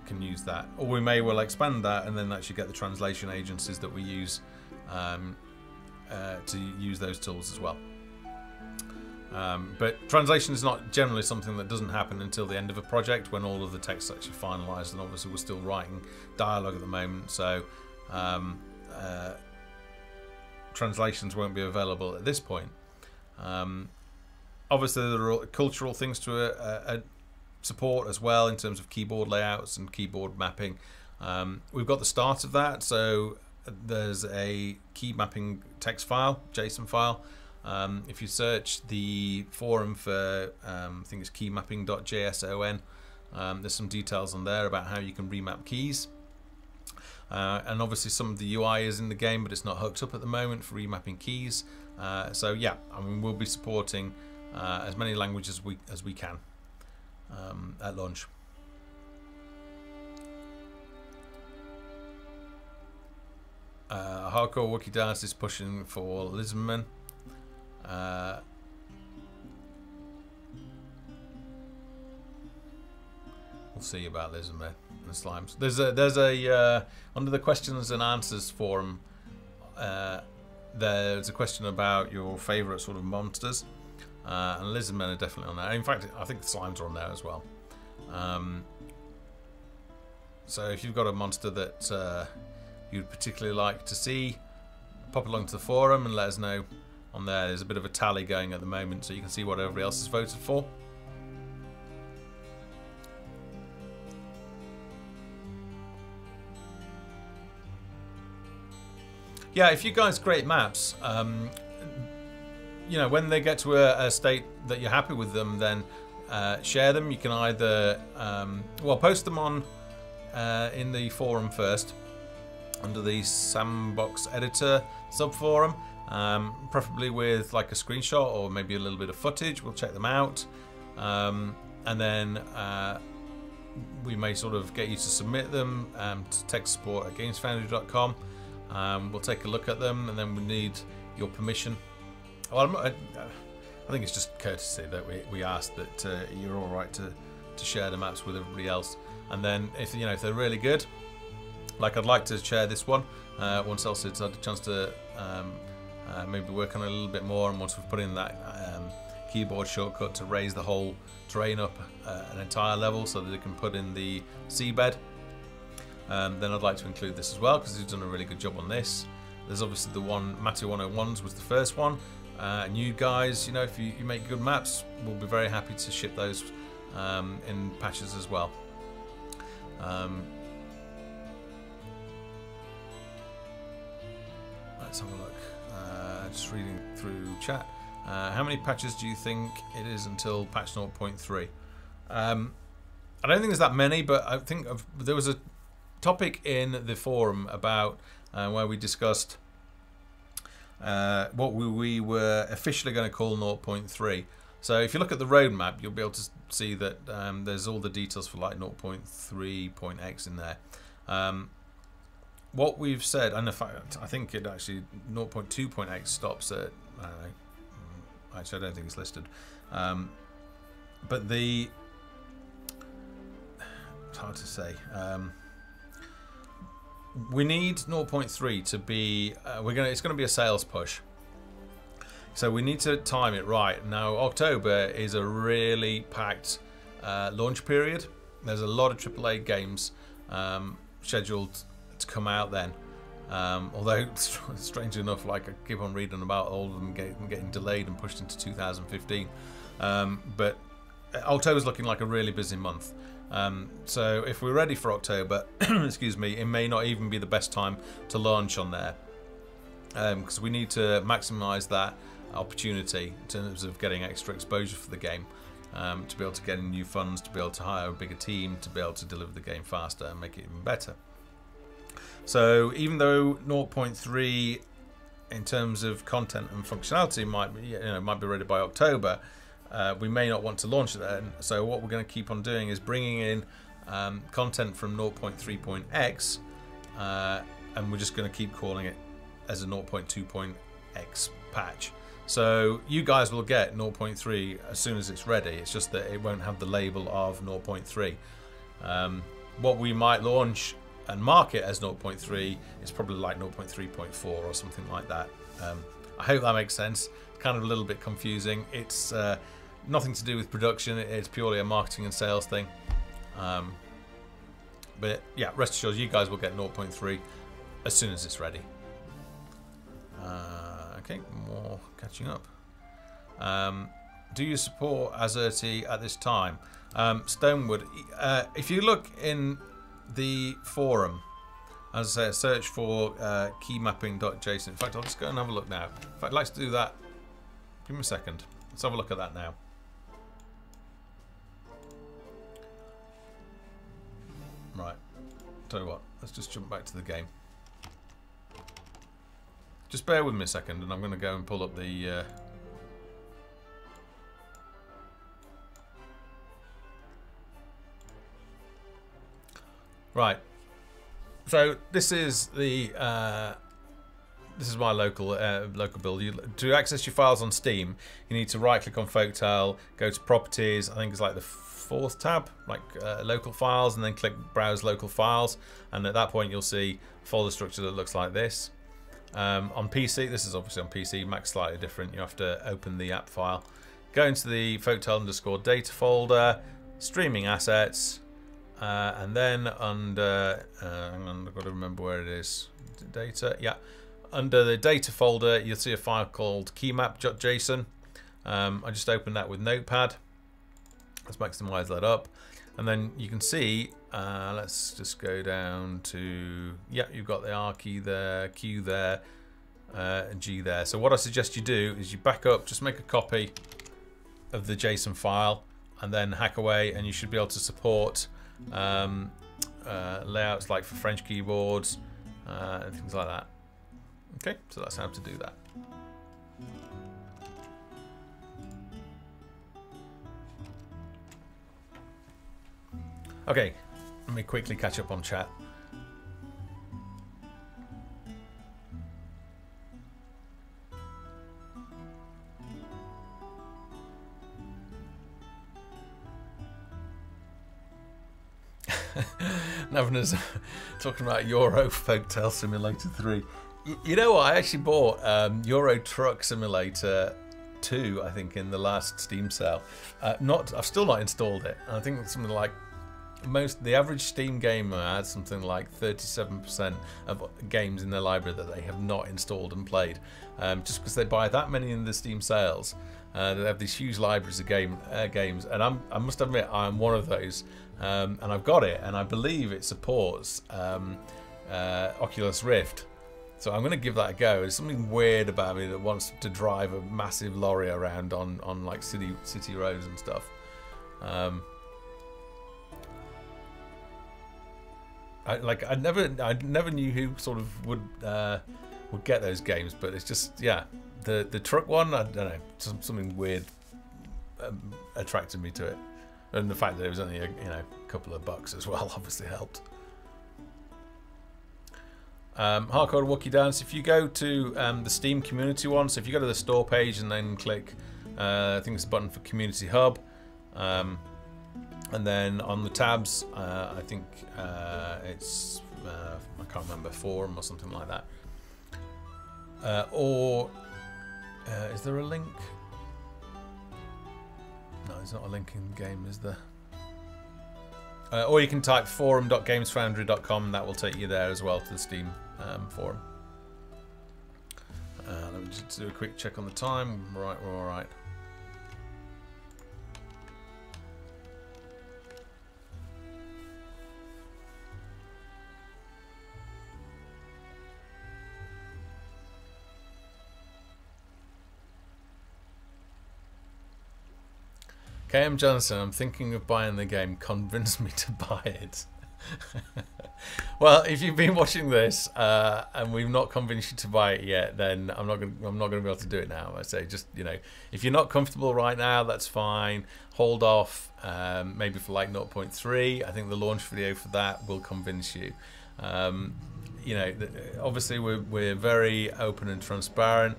can use that. Or we may well expand that and then actually get the translation agencies that we use to use those tools as well. But translation is not generally something that doesn't happen until the end of a project, when all of the text is actually finalised, and obviously we're still writing dialogue at the moment, so translations won't be available at this point. Obviously there are cultural things to support as well in terms of keyboard layouts and keyboard mapping. We've got the start of that, so there's a key mapping text file, JSON file. If you search the forum for I think it's keymapping.json, there's some details on there about how you can remap keys. And obviously some of the UI is in the game, but it's not hooked up at the moment for remapping keys. So yeah, I mean, we'll be supporting as many languages as we can at launch. Hardcore Wookie Dance is pushing for Lisbon. We'll see about Lisbon and slimes. There's a under the questions and answers forum. There's a question about your favourite sort of monsters, and lizardmen are definitely on there. In fact, I think the slimes are on there as well. So if you've got a monster that you'd particularly like to see, pop along to the forum and let us know on there. There's a bit of a tally going at the moment, so you can see what everybody else has voted for. Yeah, if you guys create maps, you know, when they get to a state that you're happy with them, then share them. You can either, well, post them on in the forum first, under the Sandbox Editor subforum, preferably with like a screenshot or maybe a little bit of footage. We'll check them out, and then we may sort of get you to submit them to tech support@gamesfoundry.com. We'll take a look at them, and then we need your permission. Well, I think it's just courtesy that we asked that you're all right to share the maps with everybody else. And then if they're really good, like I'd like to share this one once Elsid's had a chance to maybe work on it a little bit more, and once we've put in that keyboard shortcut to raise the whole terrain up an entire level so that it can put in the seabed, then I'd like to include this as well, because he's done a really good job on this. There's obviously the one, Matty 101s was the first one, and you guys, if you make good maps, we'll be very happy to ship those in patches as well. Let's have a look. Just reading through chat. How many patches do you think it is until patch 0.3? I don't think there's that many, but I think there was a topic in the forum about where we discussed what we were officially going to call 0.3. So if you look at the roadmap, you'll be able to see that there's all the details for like 0.3.x in there. What we've said, and in fact, I think it actually 0.2.x stops at, I don't know, actually I don't think it's listed. But it's hard to say. We need 0.3 to be, it's going to be a sales push. So we need to time it right. Now, October is a really packed launch period. There's a lot of AAA games scheduled to come out then. Although, strangely enough, like I keep on reading about all of them getting delayed and pushed into 2015. But October's looking like a really busy month. So if we're ready for October, excuse me, it may not even be the best time to launch on there. Because we need to maximize that opportunity in terms of getting extra exposure for the game, to be able to get in new funds, to be able to hire a bigger team, to be able to deliver the game faster and make it even better. So even though 0.3 in terms of content and functionality might be ready by October, we may not want to launch it then. So what we're going to keep on doing is bringing in content from 0.3.x, and we're just going to keep calling it as a 0.2.x patch. So you guys will get 0.3 as soon as it's ready. It's just that it won't have the label of 0.3. What we might launch and market as 0.3 is probably like 0.3.4 or something like that. I hope that makes sense. It's kind of a little bit confusing. It's nothing to do with production. It's purely a marketing and sales thing. But yeah, rest assured, you guys will get 0.3 as soon as it's ready. Okay, more catching up. Do you support Azerty at this time? Stonewood, if you look in the forum, as I say, search for keymapping.json. In fact, I'll just go and have a look now. In fact, let's do that. Give me a second. Let's have a look at that now. Right. Tell you what, let's just jump back to the game. Just bear with me a second, and I'm going to go and pull up the... Right. So this is the this is my local build. To access your files on Steam, you need to right-click on Folktale, go to Properties. I think it's like the 4th tab, like Local Files, and then click Browse Local Files. And at that point, you'll see a folder structure that looks like this. On PC, this is obviously on PC. Mac's slightly different. You have to open the app file, go into the Folktale_data folder, Streaming Assets. And then under, hang on, I've got to remember where it is. Data, yeah. Under the data folder, you'll see a file called keymap.json. I just opened that with Notepad. Let's maximize that up. And then you can see, let's just go down to, yeah, you've got the R key there, Q there, and G there. So what I suggest you do is you back up, just make a copy of the JSON file, and then hack away, and you should be able to support layouts like for French keyboards and things like that. Okay, so that's how to do that. Okay, let me quickly catch up on chat. Navna's talking about Euro Folktale Simulator 3. You know what? I actually bought Euro Truck Simulator 2, I think, in the last Steam sale. I've still not installed it. I think it's something like the average Steam gamer has something like 37% of games in their library that they have not installed and played, just because they buy that many in the Steam sales. They have these huge libraries of games, and I must admit I'm one of those, and I've got it, and I believe it supports Oculus Rift. So I'm going to give that a go. There's something weird about me that wants to drive a massive lorry around on like city roads and stuff. I never knew who sort of would get those games, but it's just, yeah, the truck one, I don't know, something weird attracted me to it, and the fact that it was only a couple of bucks as well obviously helped. Hardcore Wookie Dance. If you go to the Steam community one, so if you go to the store page and then click, I think it's a button for Community Hub, and then on the tabs, I think it's I can't remember, Forum or something like that. Is there a link? No, there's not a link in the game, is there? Or you can type forum.gamesfoundry.com. That will take you there as well to the Steam forum. Let me just do a quick check on the time. Right, we're all right. KM Johnson, I'm thinking of buying the game. Convince me to buy it. Well, if you've been watching this and we've not convinced you to buy it yet, then I'm not going to be able to do it now. I say, just, if you're not comfortable right now, that's fine. Hold off, maybe for like 0.3. I think the launch video for that will convince you. Obviously we're very open and transparent.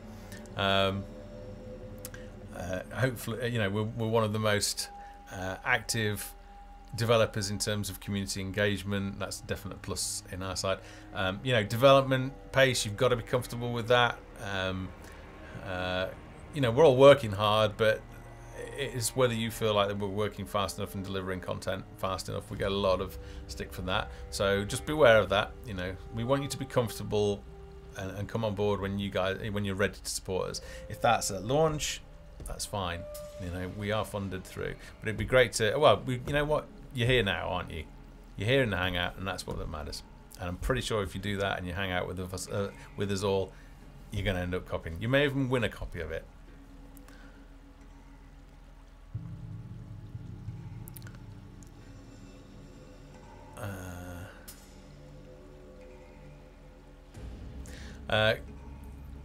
Hopefully, we're one of the most active developers in terms of community engagement. That's a definite plus in our side. Development pace, you've got to be comfortable with that. We're all working hard, but it's whether you feel like that we're working fast enough and delivering content fast enough. We get a lot of stick for that, so just be aware of that. We want you to be comfortable and come on board when you're ready to support us. If that's at launch, that's fine. We are funded through, but it'd be great to. Well, you know what? You're here now, aren't you? You're here in the Hangout, and that's what that matters. And I'm pretty sure if you do that and you hang out with us all, you're going to end up copying. You may even win a copy of it.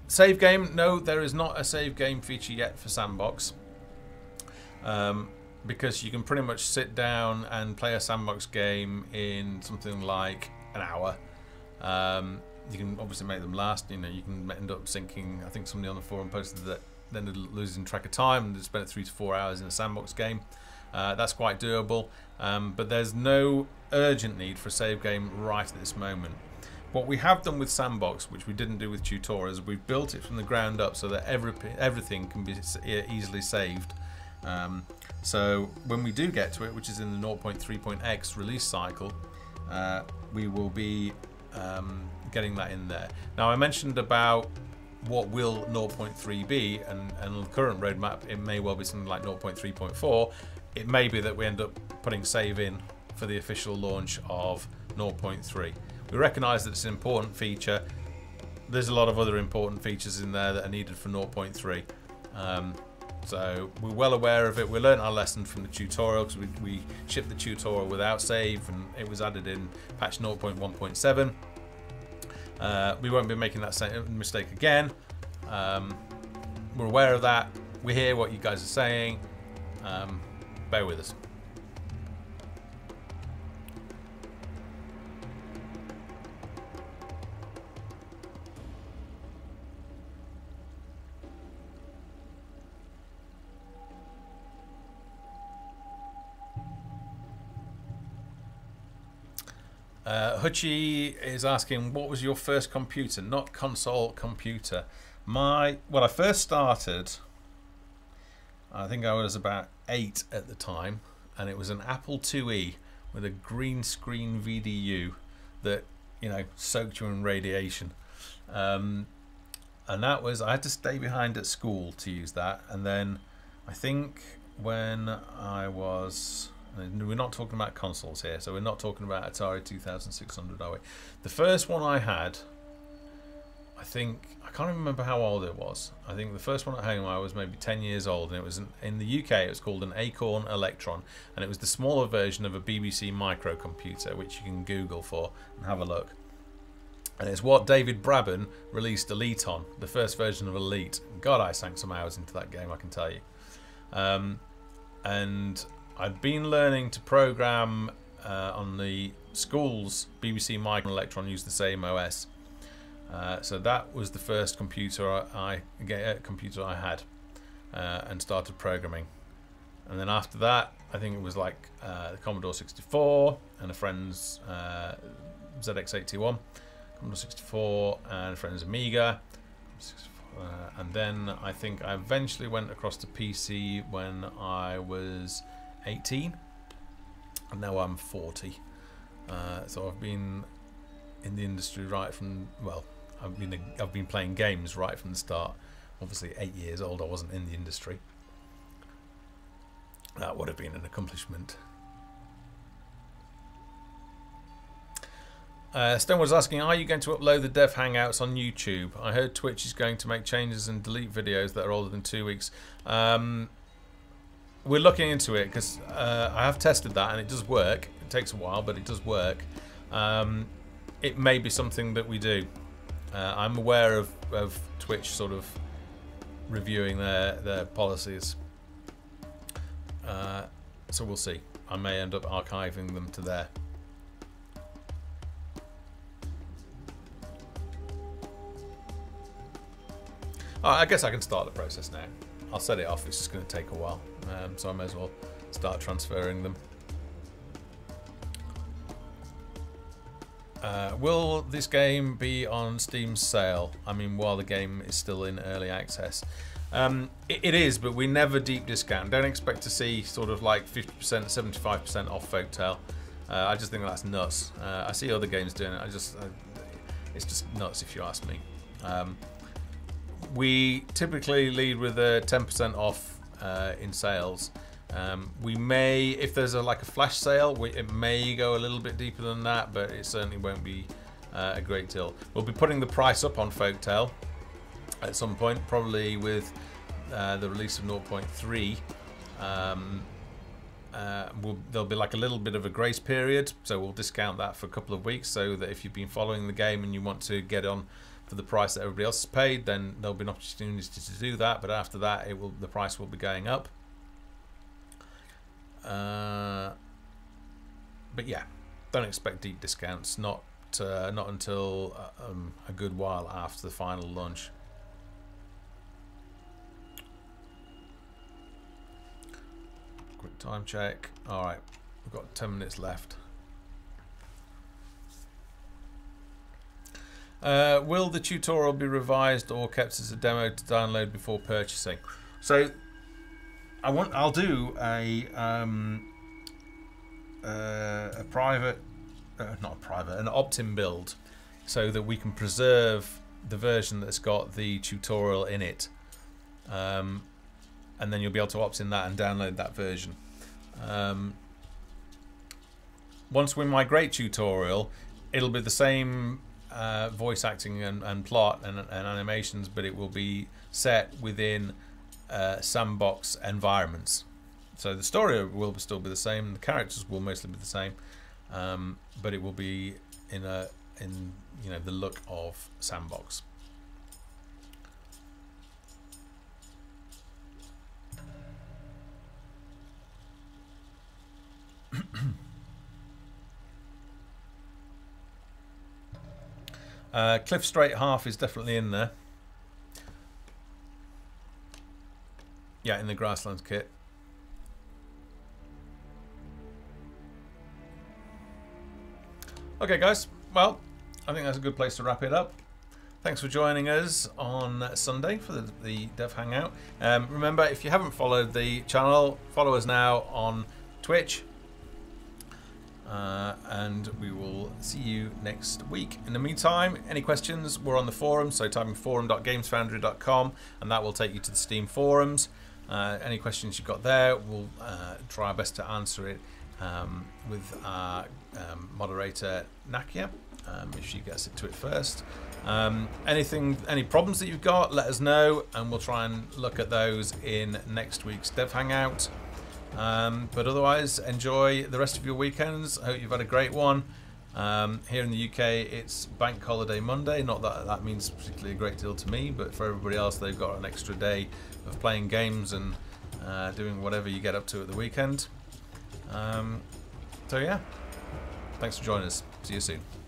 Save game? No, there is not a save game feature yet for Sandbox, because you can pretty much sit down and play a Sandbox game in something like an hour. You can obviously make them last. You can end up sinking. I think somebody on the forum posted that then losing track of time and spent 3 to 4 hours in a Sandbox game. That's quite doable, but there's no urgent need for a save game right at this moment. What we have done with Sandbox, which we didn't do with Tutorials, we've built it from the ground up so that everything can be easily saved. So when we do get to it, which is in the 0.3.x release cycle, we will be getting that in there. Now, I mentioned about what will 0.3 be, and on the current roadmap, it may well be something like 0.3.4. It may be that we end up putting save in for the official launch of 0.3. We recognise that it's an important feature. There's a lot of other important features in there that are needed for 0.3. So we're well aware of it. We learned our lesson from the tutorial, because we shipped the tutorial without save, and it was added in patch 0.1.7. We won't be making that same mistake again. We're aware of that. We hear what you guys are saying. Bear with us. Hutchie is asking, what was your first computer? Not console, computer. When I first started, I think I was about 8 at the time, and it was an Apple IIe with a green screen VDU that, you know, soaked you in radiation. And that was, I had to stay behind at school to use that. And then I think when I was, we're not talking about consoles here, so we're not talking about Atari 2600, are we? The first one I had, I can't remember how old it was. I think the first one at home I was maybe 10 years old, and it was in the UK it was called an Acorn Electron, and it was the smaller version of a BBC microcomputer, which you can Google for and have a look. And it's what David Braben released Elite on, the first version of Elite. God, I sank some hours into that game, I can tell you. And I'd been learning to program on the school's BBC Micro Electron, used the same OS. So that was the first computer I had, and started programming. And then after that, I think it was like the Commodore 64 and a friend's ZX81, Commodore 64 and a friend's Amiga. And then I think I eventually went across to PC when I was 18, and now I'm 40. So I've been in the industry right from, well, I've been playing games right from the start. Obviously 8 years old, I wasn't in the industry. That would have been an accomplishment. Stonewood's asking, are you going to upload the Dev Hangouts on YouTube? I heard Twitch is going to make changes and delete videos that are older than 2 weeks. We're looking into it, because I have tested that and it does work. It takes a while, but it does work. It may be something that we do. I'm aware of Twitch sort of reviewing their policies. So we'll see. I may end up archiving them to there. I guess I can start the process now. I'll set it off. It's just going to take a while. So I may as well start transferring them. Will this game be on Steam's sale? I mean, while the game is still in early access. It is, but we never deep discount. Don't expect to see sort of like 50%, 75% off Folktale. I just think that's nuts. I see other games doing it. It's just nuts if you ask me. We typically lead with a 10% off in sales. We may, if there's like a flash sale, it may go a little bit deeper than that, but it certainly won't be a great deal. We'll be putting the price up on Folktale at some point, probably with the release of 0.3. There'll be like a little bit of a grace period, so we'll discount that for a couple of weeks, so that if you've been following the game and you want to get on for the price that everybody else has paid, then there'll be an opportunity to do that. But after that, the price will be going up. But yeah, don't expect deep discounts. Not until a good while after the final launch. Quick time check. All right, we've got 10 minutes left. Will the tutorial be revised or kept as a demo to download before purchasing? So I'll do an opt-in build, so that we can preserve the version that's got the tutorial in it, and then you'll be able to opt in that and download that version. Once we migrate tutorial, it'll be the same voice acting and plot and animations, but it will be set within sandbox environments. So the story will still be the same, the characters will mostly be the same, but it will be in you know, the look of sandbox. Cliff Straight Half is definitely in there. Yeah, in the Grasslands kit. Okay, guys. Well, I think that's a good place to wrap it up. Thanks for joining us on Sunday for the Dev Hangout. Remember, if you haven't followed the channel, follow us now on Twitch. And we will see you next week. In the meantime, any questions, we're on the forum, so type in forum.gamesfoundry.com and that will take you to the Steam forums. Any questions you've got there, we'll try our best to answer it with our moderator Nakia, if she gets to it first. Any problems that you've got, let us know and we'll try and look at those in next week's Dev Hangout. But otherwise, enjoy the rest of your weekends. I hope you've had a great one. Here in the UK, it's Bank Holiday Monday. Not that that means particularly a great deal to me, but for everybody else, they've got an extra day of playing games and doing whatever you get up to at the weekend. So yeah, thanks for joining us. See you soon.